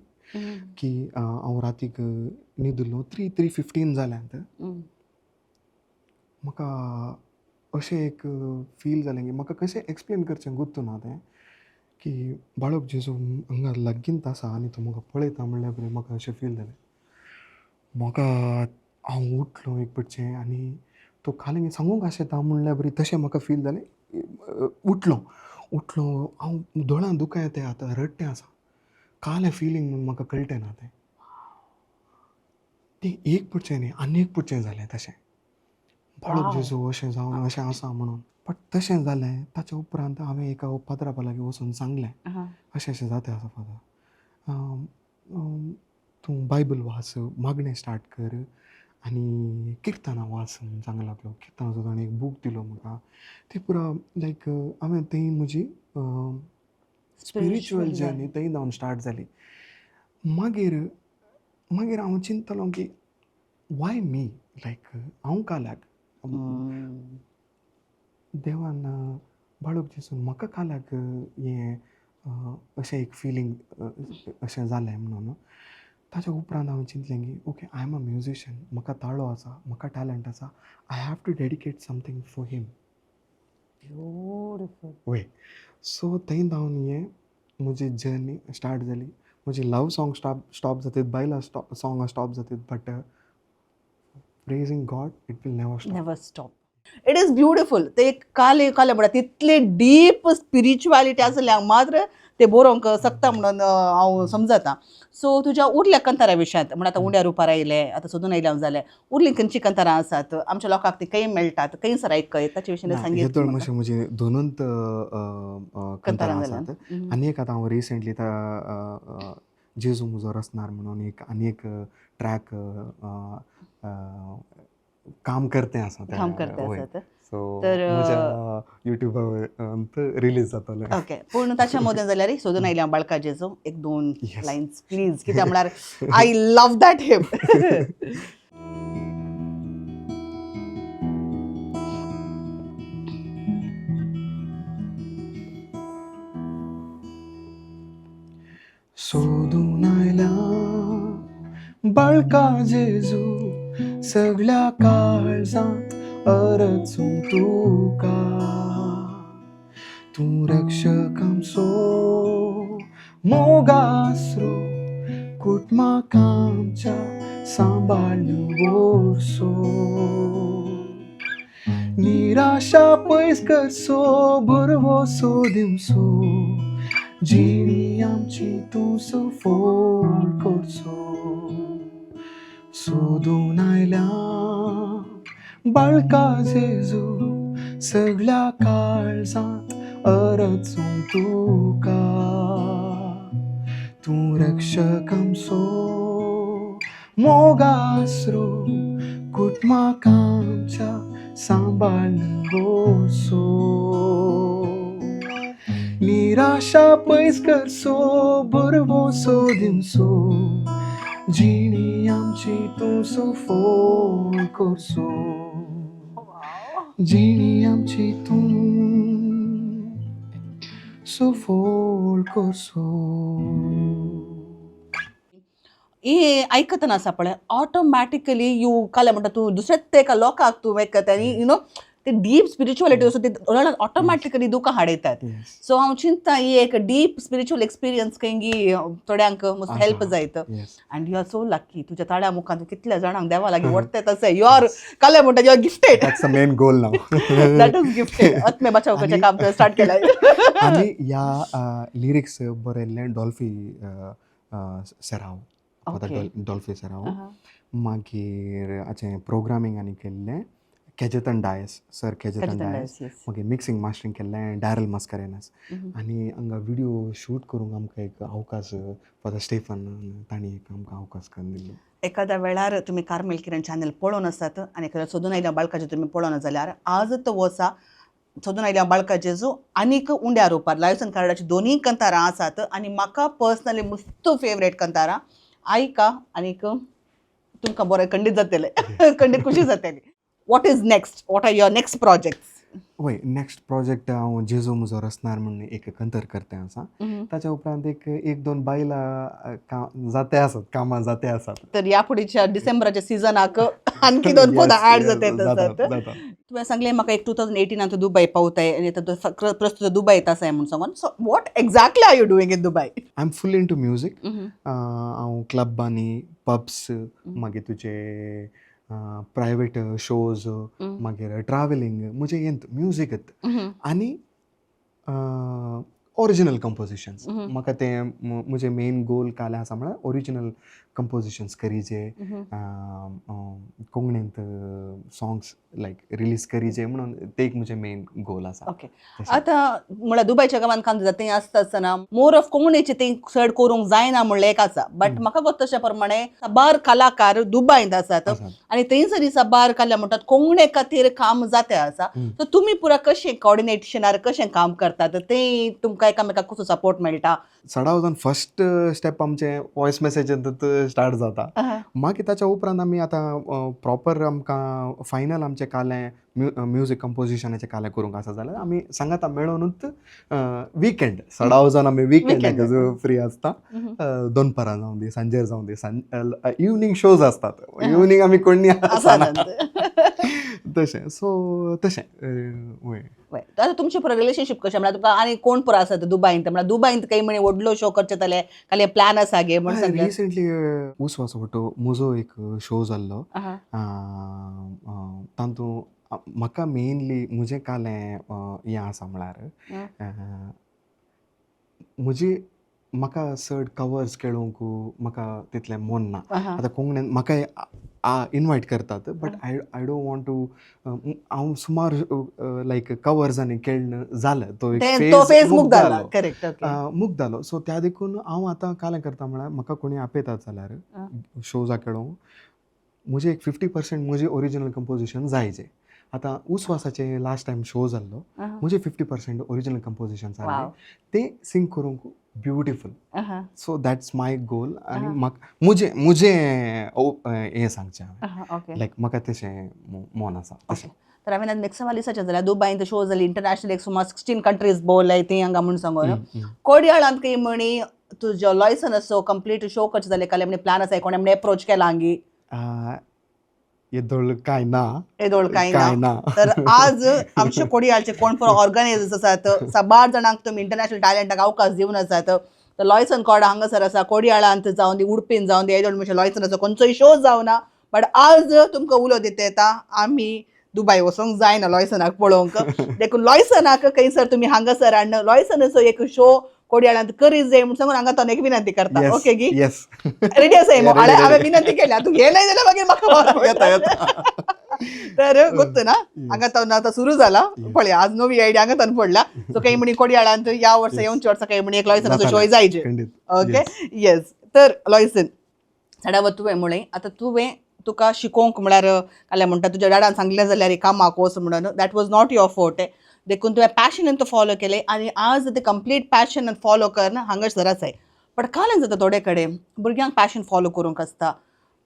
की हांव रातीक न्हिदलो 3:15 जाल्यात. म्हाका अशें एक फील जालें की म्हाका कशें एक्सप्लेन करचें गुर्तू ना तें की बाळक जेजू हांगा लागींच आसा आनी तो म्हाका पळयता म्हणल्यार बरें म्हाका अशें फील जालें. म्हाका हांव उठलो एक पटचें आनी तो खाली सांगूंक आशेता म्हणल्यार बरी तशें म्हाका फील जालें. उठलो हांव दोळ्यां दुकां येता आतां रडटें आसा. कालें फिलींग म्हणून म्हाका कळटें ना तें. तें एक पुटचें न्ही आनी एक पुटचें जालें तशें. बाळक जेजू अशें जावन अशें आसा म्हणून. बट तशें जालें ताच्या उपरांत हांवें एका पाद्रा लागीं वचून सांगलें अशें अशें जाता आसा फादर, तूं बायबल वाच, मागणें स्टार्ट कर आनी किर्तनां वाच म्हणून सांगूंक लागलो. किर्तनाचो ताणें एक बूक दिलो म्हाका. ते पुरो लायक हांवें थंय म्हजी स्पिरिच्युअल जर्नी थंय जावन स्टार्ट जाली. मागीर हांव चिंतलो की वाय मी, लायक हांव काल्याक देवान बाळक जेजून म्हाका काल्याक हें अशें एक फिलींग अशें जालें म्हणून. ताच्या उपरांत हांवें चिंतलें की okay I am a musician, म्हाका ताळो आसा, म्हाका टॅलंट आसा, I have to dedicate something for him. Beautiful. वय सो थंय जावन हें म्हजी जर्नी स्टार्ट जाली. म्हजी लव सॉंग स्टॉप जातात, बायला सॉंग स्टॉप जातात, but praising God it will never stop. It is beautiful. ते एक काले म्हणटा तितले डीप स्पिरिच्युअलिटी आसल्याक मात्र ते बरोवंक सकता म्हणून हांव समजता. सो तुज्या उरल्या कंतारा विशयांत म्हणून आतां उंड्या रुपार आयले, आतां सोदून आयल्या जालें, उरलीं खंयची कंतारां आसात आमच्या लोकांक ती खंय मेळटात, खंय सर आयकय ताचे विशीं सांगीत. मातशें म्हजी दोनूच कंतारां आसात. आनी एक आतां हांव रिसंटली जेजू म्हजो रचणार म्हणून आनी एक ट्रॅक काम करतें आसा. सो म्हज्या युट्यूबार रिलीज जातलें. ओके, पूण ताच्या मदें जाल्यार सोदून आयल्या बाळका जेजू एक 2 लायन्स प्लीज, कित्याक म्हळ्यार आय लव दॅट हिम. सोदून आयल्या बाळका जेजू सगळ्या काळजांत अरचूं तुका, तूं रक्षक आमचो मोगासरो, कुटम्हाका आमच्या सांबाळून ओरसो निराशा पयस करसो बरवसो दिवसो जिणी आमची तूं सफोल करसो सोदून आयल्या बाळका जेजू सगळ्या काळजांत अरचूं तुका तूं रक्षक आमचो मोगासरो कुटम्हाका आमच्या सांबाळून ओरसो निराशा पयस करसो बरवसो दिवसो जिणी आमची तूं सफोल करसो जिणी आमची तूं सफोल करसो. हे आयकतना आसा पळय ऑटोमॅटिकली यू काले म्हणटा तूं दुसऱ्याच ते एका लोकाक तूं वेकता आनी यू नो ते डीप स्पिरिच्युअलिटी असो ते ऑटोमॅटिकली दुकां हाडयतात. सो हांव चिंतता ही एक डीप स्पिरिच्युअल एक्सपिरियन्स खंयी थोड्यांक हेल्प जायत. And you are so lucky तुज्या ताळ्या मुखांत कितल्या जाणांक देवा लागीं वरते तसे यू आर काले म्हणटा you are gifted. That's the main goal नाव. That is gifted. आत्मे बचावपाचें काम स्टार्ट केलाय. आनी ह्या लिरिक्स बरयल्लें डॉल्फी सेराव डॉल्फी सेराव. मागीर हाचें प्रोग्रामींग आनी केल्लें केजेतन डायस सर केजेतन डायस. मागीर मिक्सिंग मास्टरींग केल्लें डॅरल मस्करेनस. आनी हांगा व्हिडिओ शूट करूंक आमकां एक अवकाश फादर स्टेफन तांणी एक आमकां अवकाश करून दिल्लो. एखाद्या वेळार तुमी कार्मेल किरण चॅनल पळोवन आसात आनी एखाद्या सोदून आयल्या बाळकाचे तुमी पळोवन जाल्यार आजच वसा सोदून आयल्या बाळकाचे जो आनीक उंड्या रुपार लायसन कार्डाची दोनूय कंतारां आसात आनी म्हाका पर्सनली मस्त फेवरेट कंतारां आयका आनीक तुमकां बरें खंडीत जातलें खंडीत खुशी जातली. What is next? What are your next projects? वय नेक्स्ट प्रोजेक्ट हांव जेजू म्हजो रचणार म्हणून एक कंतर करतें आसा. ताच्या उपरांत एक दोन बायलां जाते आसात कामां जाते आसात. तर ह्या फुडेच्या डिसेंबराच्या सिजनाक आणखी दोन पदां ऍड जातात. तुवें सांगलें म्हाका एक 2018 दुबय पावताय आनी प्रस्तुत दुबयत आसाय म्हणून सांगून. So what exactly are you doing in Dubai? I am full into music. हांव क्लब्बांनी पब्स मागीर तुजे प्रायवेट शोज मागीर ट्रॅव्हलिंग म्हणजे हेंत म्युजीकच आनी ओरिजिनल कंपोजिशन्स. म्हाका ते म्हजे मेन गोल काले आसा म्हळ्यार ओरिजिनल कंपोजिशन्स करीचे कोंकणींत सॉंग्स लायक रिलीज करीचे म्हणून ते एक म्हजे मेन गोल आसा. ओके. आतां म्हळ्यार दुबयच्या गांवांत काम जाता तें आसता आसतना मोर ऑफ कोंकणीचे तें चड करूंक जायना म्हणलें एक आसा. बट म्हाका गो तशे प्रमाणे साबार कलाकार दुबयंत आसात आनी थंयसरी साबार काले म्हणटात कोंकणे खातीर काम जाते आसा. सो तुमी पुरा कशें कॉर्डिनेशनार कशें काम करतात तें तुमकां एकामेकाक कसो सपोर्ट मेळटा? सडावजान फर्स्ट स्टेप आमचे वॉयस मेसेजांत स्टार्ट जाता. मागीर ताच्या उपरांत आमी आतां प्रॉपर आमकां फायनल आमचें कालें म्युजीक कंपोजिशनाचें कालें करूंक आसा जाल्यार आमी सांगाता मेळोनूच विकेंड सडावजान आमी विकेंडाक फ्री आसता. दोनपरां जावं दी सांजेर जावं दी इवनिंग शोज असतात. इवनिंग आमी कोणी तशें. सो तशें वय. आतां तुमचें पुरो रिलेशनशीप कशें म्हळ्यार तुका आनी कोण पुरो आसा दुबयंत म्हळ्यार दुबयंत काही म्हणे व्हडलो शो करचे जाल्यार काले प्लॅन आसा गे म्हण सांगलें. रिसेंटली उसवास फोटो म्हजो एक शो जाल्लो. तातूंत म्हाका मेनली म्हजें कालें हें आसा म्हळ्यार म्हाका चड कवर्स केळोंक म्हाका तितलें मन ना. आतां कोंकणीन म्हाका इनवायट करतात but I don't want to. हांव सुमार लायक कवर्सांनी केळ्ळें जालें तो एक फेज मूक जालो. सो त्या देखून हांव आतां कालें करता म्हळ्यार म्हाका कोणी आपयतात जाल्यार शोजा केळोंक म्हजें एक 50% म्हजें ओरिजिनल कंपोजिशन जायचें. आतां उसवासाचे लास्ट टायम शो जाल्लो म्हजे 50% ओरिजिनल कंपोजिशन जालें ते सिंग करूंक beautiful. So that's my goal आनी म्हाका म्हजें हें सांगचें हांवें लायक म्हाका तशें मन आसा तशें. तर हांवें आतां नेक्स्ट दिसाचें जाल्यार दुबयंत शो जाली इंटरनॅशनल एक सुमार 16 कंट्रीज भोंवलाय ती हांगा म्हूण सांगून. कोडयाळांत काही म्हणी तुजो लायसन असो कंप्लीट शो करचें जालें काले म्हणे प्लॅन आसा कोणे म्हणे एप्रोच केला हांगी? येदोळ कांय ना. तर आज आमचे कोडयाळचे कोण पण ऑर्गनायझर्स आसात साबार जाणांक तुमी इंटरनॅशनल टॅलंटाक अवकाश दिवन आसात. तर लॉयसन कॉड हांगासर आसा, कोडयाळांत जावन दी, उडपीन जावन दी, एजोड म्हणजे लॉयसनाचो खंयचोय शो जावना. बट आज तुमकां उलो दिता येता आमी दुबय वचोंक जायना लॉयसनाक पळोवंक. देखून लॉयसनाक खंयसर तुमी हांगासर हाडन लॉयसनाचो एक शो कोडयाळांत करी जाय म्हणून सांगून हांगा तो एक विनंती करता. ओके गी येस रेडी आसा imo हांवें विनंती केल्या, तूं हे नाही जाल्यार मागीर म्हाका येता येता. तर गोत्त ना हांगा तो आतां सुरू जाला. पळया आज नवी आयडिया हांगा तान पडला. सो काही म्हणी कोडयाळांत या वर्सा येवनच्या वर्सा काही म्हणी एक लॉयसनाचो शो जायचे. खंडीत. Okay yes. तर लॉयसन झाडावर तुवें म्हळें आतां तुका शिकोवंक म्हळ्यार काल्या म्हणटा तुज्या डाडान सांगलें जाल्यार कामाक वच म्हणून that was not your forte. देखून तुवें पॅशनान तो फॉलो केलें आनी आज ते कंप्लीट पॅशनान फॉलो करना हांगासरच आहे. बट कालें जाता थोडे कडेन भुरग्यांक पॅशन फॉलो करूंक आसता.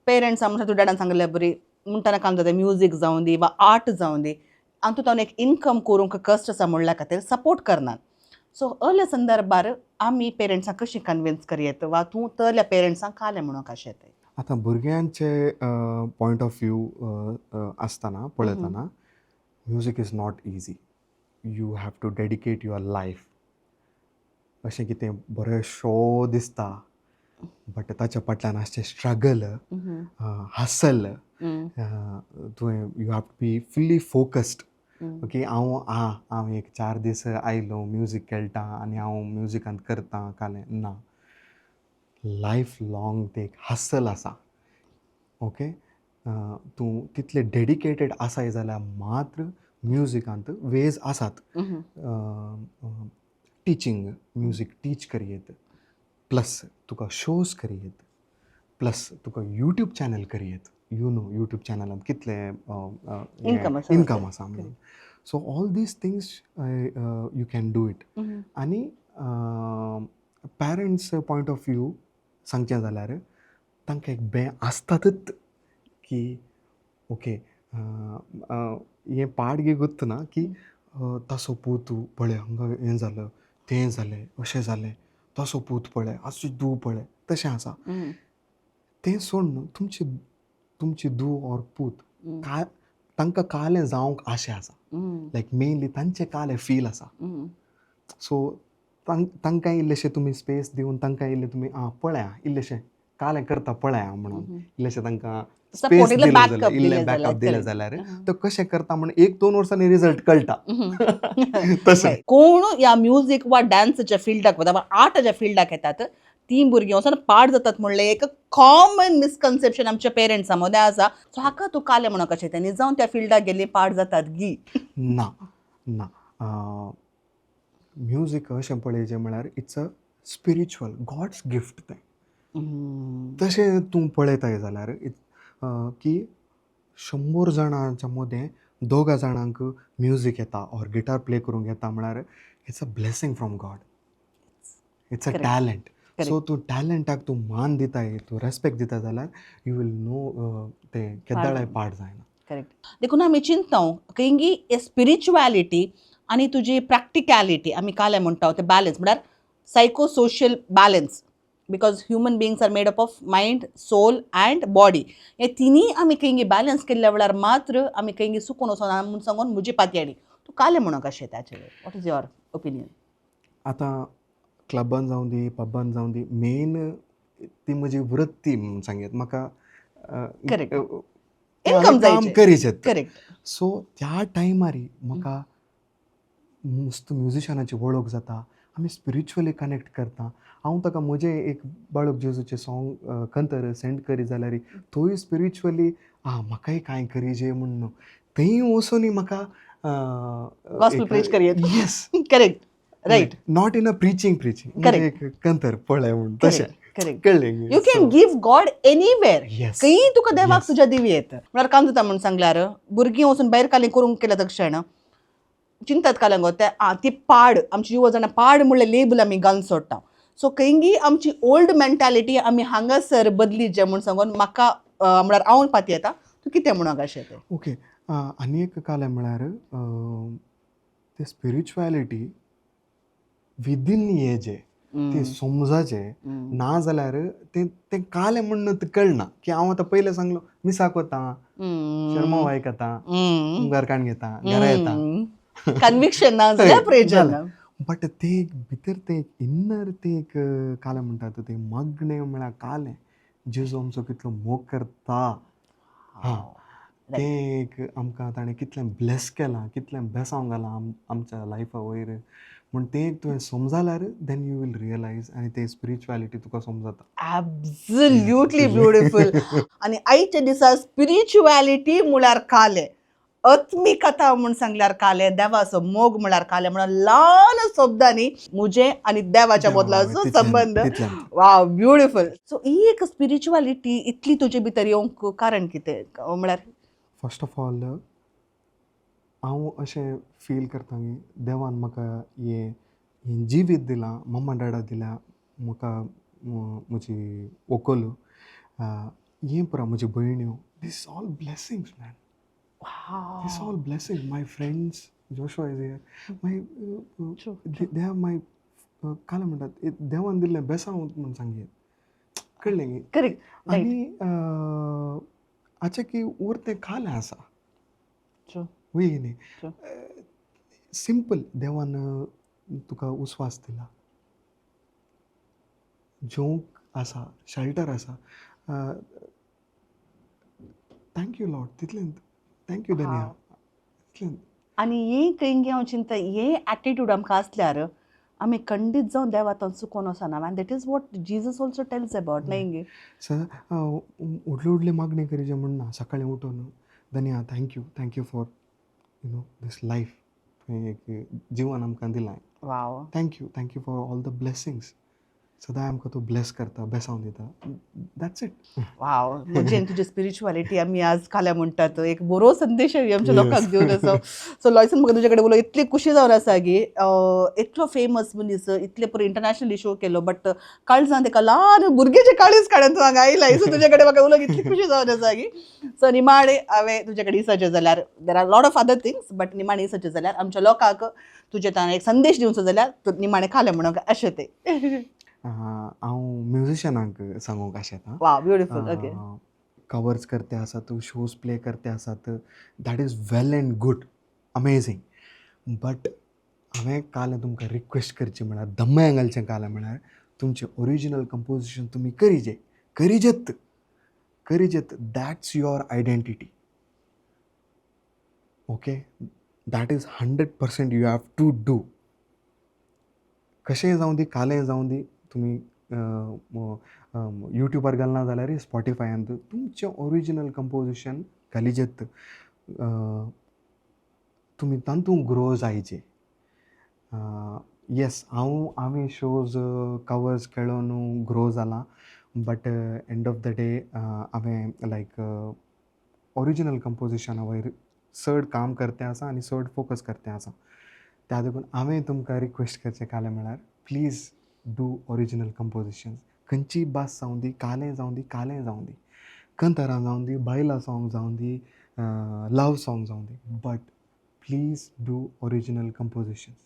पेरंट्सां म्हणटा तुज्या डाडान सांगलें बरी म्हणटाना काम जाता म्युजीक जावं दी वा आर्ट जावं दी आनी तातूंत एक इनकम करूंक कश्ट आसा म्हणल्या खातीर सपोर्ट करनात. सो असल्या संदर्भार आमी पेरंट्सांक कशी कन्विन्स करयेत वा तूं तल्या पेरंट्सांक कालें म्हणून कशें येता. आतां भुरग्यांचे पॉयंट ऑफ व्यू आसतना पळयतना music is not easy. You have to dedicate your life. अशें कितें बरें शो दिसता बट ताच्या फाटल्यान आसचें स्ट्रगल, हसल, तुवें you have to be fully focused. Okay हांव एक 4 दीस आयलो म्युजीक खेळटा आनी हांव म्युजिकांत करता कालें ना. लायफ लाँग ते एक हसल आसा. ओके तूं तितलें डेडिकेटेड आसाय जाल्यार मात्र म्युजिकांत वेज आसात. टिचींग म्युजीक टीच करयेत, प्लस तुका शोज करयेत, प्लस तुका यूट्यूब चॅनल करयेत. यूट्यूब चॅनलांत कितले इनकम आसा म्हणून. So all these things you can do it. आनी पॅरंट्स पॉयंट ऑफ व्यू सांगचें जाल्यार तांकां एक भें आसतातच की ओके हें पाड गे गुत्त ना की तासो पूत पळय हांगा हें जालें तें जालें अशें जालें, तासो पूत पळय आजची धूव पळय तशें आसा. तें सोड न्हू तुमची धूव ऑर पूत तांकां कालें जावंक आशें आसा. लायक मेनली तांचें कालें फील आसा. सो तांकां इल्लेशें तुमी स्पेस दिवन तांकां इल्लें तुमी पळया इल्लेशें कालें करता पळया म्हणून इल्लेशें तांकां स्पेस दिलें जाल्यार इल्लें बॅकअप दिलें जाल्यार तो कशें करता म्हणून 1-2 वर्सांनी रिजल्ट कळटा. तशें कोण ह्या म्युजीक वा डान्सच्या फिल्डाक वता वा आर्टच्या फिल्डाक येतात ती भुरगीं वचून पाड जातात म्हणलें एक कॉमन मिसकन्सेप्शन आमच्या पेरंट्सां मदें आसा. सो हाका तूं कालें म्हणून कशें तें जावन त्या फिल्डाक गेलीं पाड जातात गी. ना ना म्युजीक अशें पळयचें म्हळ्यार it's a spiritual God's gift तें. तशें तूं पळयताय जाल्यार की 100 जाणांच्या मदें 2 जाणांक म्युजीक येता ऑर गिटार प्ले करूंक येता म्हळ्यार it's a blessing from God. It's a talent. So तूं टॅलंटाक तूं मान दिताय तूं रेस्पेक्ट दिता जाल्यार यू वील नो तें केदाळाय पाड जायना. करेक्ट. देखून आमी चिंताव खंयी स्पिरिच्युएलिटी आनी तुजी प्रॅक्टिकॅलिटी आमी कालें म्हणटा ते बॅलन्स म्हळ्यार psycho social balance because human beings are made up of mind soul and body. हे तिनी आमी खंयी बॅलन्स केल्ल्या वेळार मात्र आमी खंयी सुकून वचोना म्हूण सांगून म्हजी पातयेळी. तूं कालें म्हणून कशें ताचेर वॉट इज युअर ओपिनियन. आतां क्लबान जावं दी पबान जावं दी मेन ती म्हजी वृत्ती म्हणून सांगेत म्हाका काम करीचें. करेक्ट. सो त्या टायमार म्हाका मस्त म्युजिशनाची वळख जाता. आमी स्पिरिच्युअली कनेक्ट करता. हांव ताका म्हजें एक बाळूक जेजूचें सॉंग खंतर सेंड करी जाल्यार तोय स्पिरिच्युअली म्हाकाय कांय करीजे म्हणून थंय वचून म्हाका गॉस्पेल प्रीच करयेत. Yes correct right. Not in a preaching एक कंतर पळय म्हणून तशें कळ्ळें. You can give God anywhere. Yes. खंयी तुका देवाक तुज्या दिवी येता म्हळ्यार काम जाता म्हणून सांगल्यार भुरगीं वचून भायर कालें करूंक केल्या तक्षण चिंतात कालें गो ते ती पाड आमची युवा जाणां पाड म्हणलें लेबल आमी घालून सोडटा. सो खंयी आमची ओल्ड मेंटॅलिटी आमी हांगासर बदलीचे म्हूण सांगून म्हाका म्हळ्यार हांव पाती येता. तूं कितें म्हणून अशें तें. ओके आनी एक कालें म्हळ्यार ते स्पिरिच्युएलिटी विदीन हेजें ते समजाचें ना जाल्यार तें कालें म्हणून कळना की हांव आतां पयलें सांगलो मिसाक वता शर्मा वायक येता घरकाण घेता घरा येता कन्विक्शन ना जाल्यार प्रेजर ना. बट ते एक भितर ते एक इन्नर ते एक कालें म्हणटात ते मग्न म्हळ्यार कालें जेजू आमचो कितलो मोग करता. हां ते एक आमकां ताणें कितलें ब्लेस केलां, कितलें बेसांव घालां आमच्या लायफा वयर म्हूण तें एक तुवें समजल्यार देन यू वील रियलायज आनी ते स्पिरिच्युएलिटी तुका समजता. Absolutely beautiful. आनी आयच्या दिसा स्पिरिच्युएलिटी म्हळ्यार कालें, आत्मिकता म्हूण सांगल्यार कालें, देवाचो मोग म्हळ्यार कालें म्हणून ल्हान शब्दांनी मुजे आनी देवाच्या मदलो संबंध. Wow beautiful. सो ही एक स्पिरिच्युएलिटी इतली तुजे भितर येवंक कारण कितें म्हळ्यार? फर्स्ट ऑफ ऑल हांव अशें फील करता की देवान म्हाका हें जिवीत दिलां, मम्मा डॅडा दिल्या म्हाका, म्हजी व्हंकल, हें पळय म्हज्यो भयण्यो, this all blessings man. These all blessings. My friends, Joshua is here. They have my कालें म्हणटात देवान दिल्लें बेसांव म्हूण सांगया. कळ्ळें न्ही? करेक्ट. आनी हाचें की उरतें कालें आसा. वय न्ही? सिंपल देवान तुका उस्वास दिला, जेवंक आसा, शेल्टर आसा. Thank you Lord. तितलें थँक्यू धन्या. तितलें. आनी हें खंय हांव चिंता हे एटिट्यूड आमकां आसल्यार आमी खंडीत जावन देवातान चुकोन वचना. End that is what Jesus also tells about न्ही? व्हडल्यो व्हडल्यो मागणी करीचे म्हण ना. सकाळीं उठून धन्या थँक्यू फॉर दीस लायफ, तुवें एक जिवन आमकां दिलां. Wow. Thank you for all the blessings. सदां आमकां तो ब्लेस करता, बेसांव दिता. That's it. वाव. म्हणजे तुजी स्पिरिच्युएलिटी आमी आज काल्या म्हणटात एक बरो संदेश आमच्या लोकांक दिवन आसा. सो लॉयसन म्हाका तुजे कडेन उलोवं इतली खुशी जावन आसा की इतलो फेमस मनीस, इतले पळय इंटरनॅशनली शो केलो, बट काळजान तेका ल्हान भुरगेचे काळीज काडून तूं हांगा आयलाय. सो तुजे कडेन म्हाका उलोवंक इतली खुशी जावन आसा की सो निमाणे हांवें तुजे कडेन सजेस्ट जाल्यार there are lot of other things, but निमाणे सजेस्ट जाल्यार आमच्या लोकांक तुजे ताणें एक संदेश दिवचो जाल्यार तूं निमाणे कालें म्हणूंक अशें तें. हांव म्युजिशनांक सांगूंक आशेतां. Wow beautiful. ओके. कवर्स करते आसात, शोज प्ले करते आसात, that is well and good, amazing. But हांवें काल तुमकां रिक्वेस्ट करची म्हळ्यार धम्म्या घालचें काल म्हळ्यार तुमचें ओरिजिनल कंपोजिशन तुमी करीजेत. That's your identity. Okay, that is 100% you have to do. कशेंय जावं दी, कालें जावं दी, तुमी यूट्यूबार घालना जाल्यार स्पॉटिफायान तुमचें ओरिजिनल कंपोजिशन घालीजेत. तुमी तातूंत ग्रो जायचे. येस, आमी शोज कवर्स खेळून ग्रो जाला, but end of the day हांवें लायक ओरिजिनल कंपोजिशना वयर चड काम करतें आसा आनी चड फोकस करतें आसा. त्या देखून हांवें तुमकां रिक्वेस्ट करचें कालें म्हळ्यार प्लीज डू ओरिजिनल कंपोजिशन्स. खंयची बास जावं दी, कालें जावं दी, कंतरां जावं दी, बायला सॉंग जावं दी, लव सॉंग जावं दी, but please do original compositions.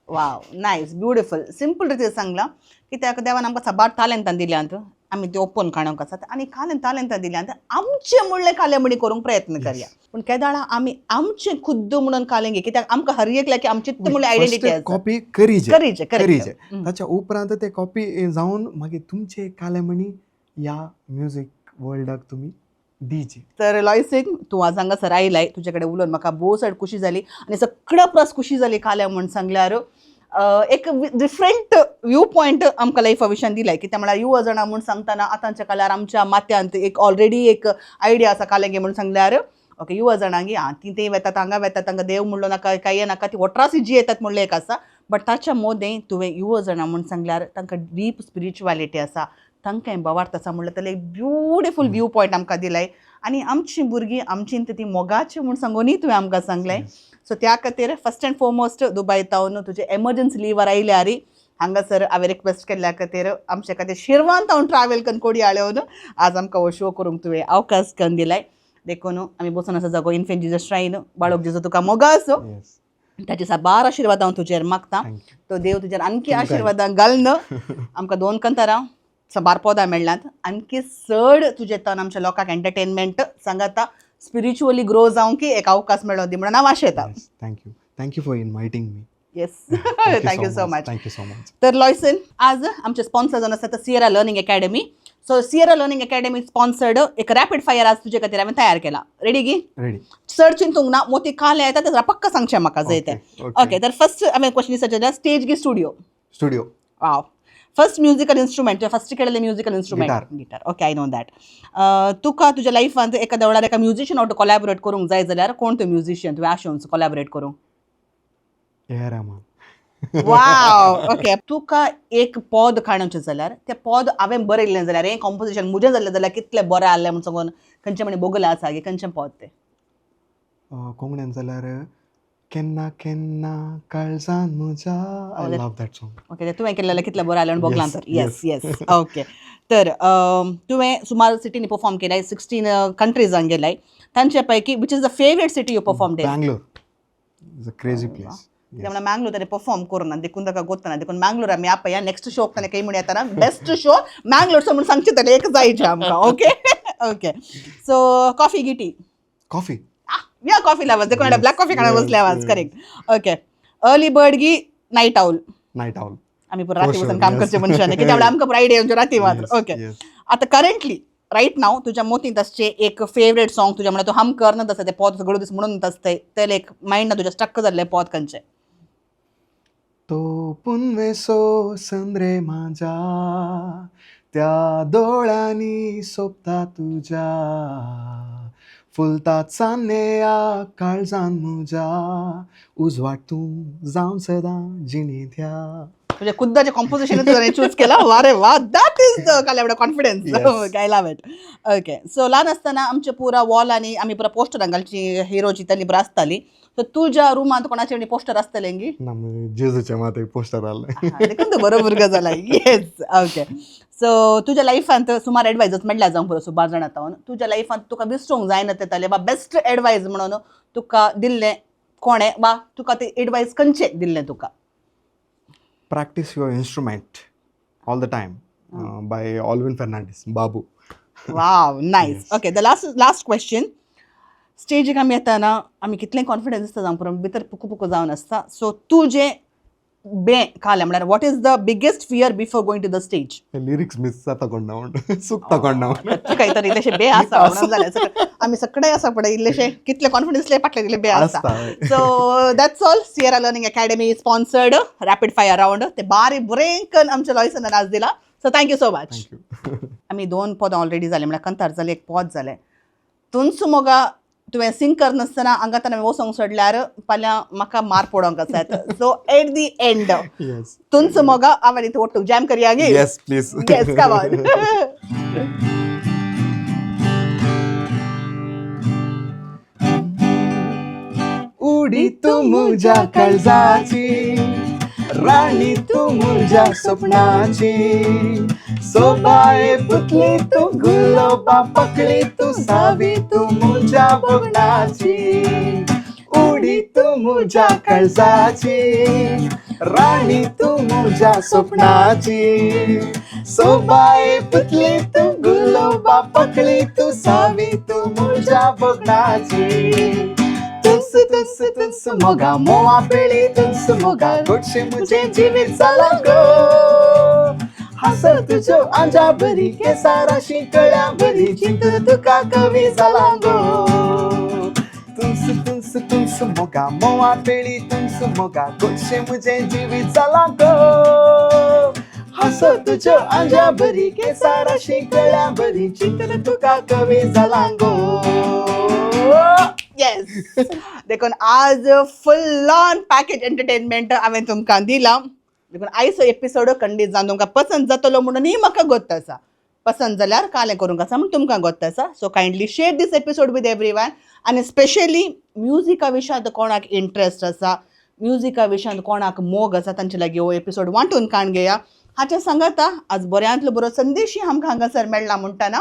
Wow, nice, beautiful. Simple रितीन सांगलां कित्याक देवान आमकां सबार टॅलंटां दिल्यांत आमी ते ओपन काणूंक आसात आनी टॅलंटां दिल्यांत आमचें म्हणलें कालें म्हणी करूंक प्रयत्न करया. पूण केदाळा आमी आमचें खुद्द म्हणून कालें घे, कित्याक आमकां हर एक लायक आमची म्हणलें आयडेंटिटी आसा. कॉपी करीजे. करीचे. ताच्या उपरांत ते कॉपी जावन मागीर तुमचे कालें म्हणी ह्या म्युजीक वर्ल्डाक तुमी दिचे. तर लॉयसिंग, तूं आज हांगासर आयलाय, तुजे कडेन उलोवन म्हाका भोव सायड खुशी जाली आनी सगळ्या परस खुशी जाली कालें म्हण सांगल्यार एक डिफरंट व्यू पॉयंट आमकां लायफा विशयान दिलाय. कित्याक म्हळ्यार युवा जाणां म्हूण सांगतना आतांच्या काळार आमच्या माथ्यांत एक ऑलरेडी एक आयडिया आसा कालें घे म्हूण सांगल्यार ओके युवा जाणांक ती वेतात हांगा वेतात, तांकां देव म्हणलो नाका, काय नाका, ती वट्रासी येतात म्हणलें एक आसा. बट ताच्या मोदें तुवें युवा जाणां म्हूण सांगल्यार तांकां डीप स्पिरिच्युएलिटी आसा, तांकां भावार्थ आसा म्हणल्यार ताणें एक ब्युटिफूल व्यू पॉयंट आमकां दिलाय. आनी आमचीं भुरगीं आमचीं ती मोगाचीं म्हूण सांगूनय तुवें आमकां सांगलें. सो त्या खातीर फर्स्ट अँड फॉरमोस्ट दुबय तावन तुजे एमर्जन्सी लिव्हार आयल्यार हांगासर हांवें रिक्वेस्ट केल्ल्या खातीर आमचे खातीर शिरवान तावन ट्रॅव्हल करून कोडी हाडून आज आमकां हो शो करूंक तुवें अवकाश करून दिलाय. देखून आमी बसून आसा जागो इन्फेंट जिजस श्राइन, बाळक जेजू तुका मोगा आसूं, ताचे साबार आशिर्वाद हांव तुजेर मागतां. तो देव तुजेर आणखी आशिर्वादां घालन. आमकां 2 कंतारां साबार पदां मेळ्ळ्यांत, आणखी चड तुजे तन आमच्या लोकांक एंटरटेनमेंट सांगाता, स्पिरिच्युअली ग्रो जावंक एक अवकाश मेळ्ळो दी म्हणून हांव आशेतां. Thank you for inviting me. Yes thank you so much. Thank you so much. तर लॉयसन आज आमचे स्पॉन्सर जावन आसा Sierra Learning Academy. So Sierra Learning Academy sponsored एक रॅपीड फायर आज तुजे खातीर हांवें तयार केला. रेडी गी? रेडी. सर्च इन तुंग ना मोती काले येता ते पक्का सांगचें म्हाका जर ते. ओके तर फर्स्ट हांवें क्वेश्चन विचारलें स्टेज गी studio. Studio. Wow. First musical instrument first केलेले musical instrument guitar. Okay I know that. तुका तुज्या लायफांत एखाद्या वेळार एका म्युजिशियन वांगडा कोलॅबोरेट करूंक जाय जाल्यार कोण तो म्युजिशियन तुवें आशोवंक कोलॅबोरेट करूंक? ए रहमान. वाव. ओके तुका एक पद काडचें जाल्यार तें पद हांवें बरयल्लें जाल्यार हें कॉम्पोजिशन म्हजें जाल्लें जाल्यार कितलें बरें जाल्लें म्हणून सांगून खंयचें म्हणे बोगला आसा गे खंयचें पद तें? कोंकणीन जाल्यार केन्ना केन्ना काळजान म्हज्या. I love that song. Okay ते तुवें केलें जाल्यार कितलें बरें जालें बोगलां तर. Yes yes. येस. ओके तर तुवें सुमार सिटीनी परफॉर्म केलाय 16 कंट्रीजांक गेलाय तांचे पैकी which is the favourite city you perform day? Bangalore is a crazy place. त्यामुळे ಮ್ಯಾಂಗ್ಳೂರ್ ತಾನೆ ಪರ್ಫಾರ್ಮ್ ಕೊರೋನಾ देखून ताका ಗೊತ್ತಾನ देखून ಮ್ಯಾಂಗ್ಳೂರ್ आमी आपया नेक्स्ट शो ताने काही म्हणे येताना बेस्ट शो ಮ್ಯಾಂಗ್ಳೂರ್ म्हणून सांगचे ताले एक जायचे आमकां. ओके ओके सो कॉफी गिटी. Coffee. या कॉफी लावाज देखून ब्लॅक कॉफी खाणा बसले आवाज करेक्ट. ओके अर्ली बर्ड गी नाईट आउल. Night owl. आम्ही पुरा राती बसून काम करचे मनशाने की त्यामुळे आमकां पुरा आयडिया येवंच्यो राती मात्र. ओके आता करंटली राईट नाव तुझ्या मोतींत असचे एक फेवरेट सॉंग तुझ्या म्हणा तू हम करनत आसा ते पद सगळं दीस म्हणून असते ते एक माइंड ना तुझ्या स्टक्क जाल्ले पद खंयचे? तो पुनवेसो संद्रे माझ्या त्या दोळ्यांनी सोबता तुझ्या फुलता चान्नेया काळजान म्हज्या उजवाड तूं जावन सदां जिणेंत्या. तुझ्या खुद्दाचे कॉम्पोजिशन तुझ्याने चूज केला. वा रे वा दॅट इज काय एवढा कॉन्फिडन्स काय लाव इट. ओके सो ल्हान आसतना आमचे पुरा वॉल आनी आमी पुरा पोस्टर घालची हिरो चितली पुरा आसताली. सो तुझ्या रुमांत कोणाचे पोस्टर आसतले गी? ना जेजूच्या माते पोस्टर आले. देखून तू बरोबर गजाल येस. ओके सो तुझ्या लायफांत सुमार एडवायजर्स मेळ्ळा जावंक पुरो सुमार जाण आतां तुझ्या लायफांत तुका विसरूंक जायना तेताले वा बेस्ट एडवायस म्हणून तुका दिल्लें कोणे वा तुका ते एडवायस खंयचे दिल्लें तुका? Practice your instrument all the time by Alvin Fernandez, Babu. Wow nice. Okay the last question स्टेजीक आमी येताना आमी कितलें कॉन्फिडन्स आसता जावं पुरो भितर पुकू पुकू जावन आसता. सो तूं जें बें कालें म्हळ्यार what is the biggest fear before going to the stage? Lyrics miss जाता कोणा म्हणून चुकता कोणा म्हणून काही तर इल्लेशे बे आसा म्हणून जालें आमी सगळे आसा पण इल्लेशे कितले कॉन्फिडन्सले पाटले इल्ले बे आसता. So that's all. Sierra Learning Academy sponsored rapid fire round ते बारी बरेंकन आमच्या लॉयसनान आज दिला. So thank you so much. आमी 2 पदां ऑलरेडी जाले म्हळ्यार कंतार जाले एक पद जालें. तुमचो मोगा तुवें सिंग करनासतना आंगातान हांवें वो सॉंग सोडल्यार फाल्यां म्हाका मार पडोंक आसात. सो एट दी एंड तुमचो मोगा हांवें इथं ओट्टू जॅम करया गे. Yes please. Yes come on. उडी तू म्हज्या काळजाची राणी तू म्हज्या स्वप्नाची सोबाय पुतली तू गुलाबा पकली तू सावी तू म्हज्या बगणाची उडी तू म्हज्या काळजाची राणी तू म्हज्या स्वप्नाची सोबाय पुतली तू गुलाबा पकली तू सावी तू म्हज्या बगणाची तुस तुस तुस मोगा मोआ पेळी तुस मोगा गोडशे मुझे जिवीत जाला गो हसर तुझो आंजा बरी केसाराशी कळ्या बरी चिंत तुका कवी जाला गो तुस तुस तुस मोगा मोआ पेळी तुस मोगा गोडशे मुझे जिवीत जाला गो हसर तुझो आंजा बरी केसाराशी कळ्या बरी चिंत तुका कवी जाला गो. येस देखून आज फुल ऑन पॅकेज एंटरटेनमेंट हांवें तुमकां दिलां. देखून आयचो एपिसोड खंडीत जावन तुमकां पसंद जातलो म्हणूनय म्हाका गोत्त आसा. पसंद जाल्यार कालें करूंक आसा म्हूण तुमकां गोत्त आसा. So kindly share this episode with everyone आनी स्पेशली म्युजिका विशयांत कोणाक इंट्रस्ट आसा म्युजिका विशयांत कोणाक मोग आसा तांचे लागीं हो एपिसोड वांटून काण घेया. हाचे सांगाता आज बऱ्यांतलो बरो संदेशय आमकां हांगासर मेळ्ळा म्हणटना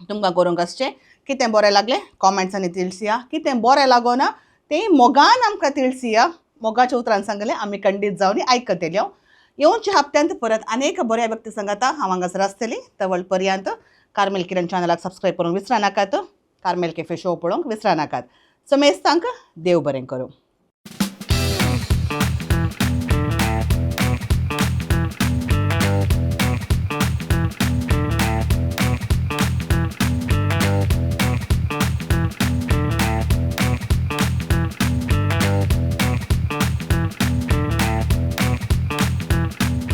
तुमकां करूंक आसचें कितें बरें लागलें कॉमेंट्सांनी तिळसिया कितें बरें लागोना तें मोगान आमकां तिळसिया. मोगाच्या उतरान सांगलें आमी खंडीत जावन आयकत येयल्यो. येवच्या हप्त्यांत परत अनेक बऱ्या व्यक्ती सांगाता हांव हांगासर आसतलीं. तवळ पर्यंत कार्मेल किरण चॅनलाक सबस्क्रायब करूंक विसरा नाकात. कार्मेल कॅफे शो पळोवंक विसरा नाकात. सो मेस्तांक देव बरें करूं.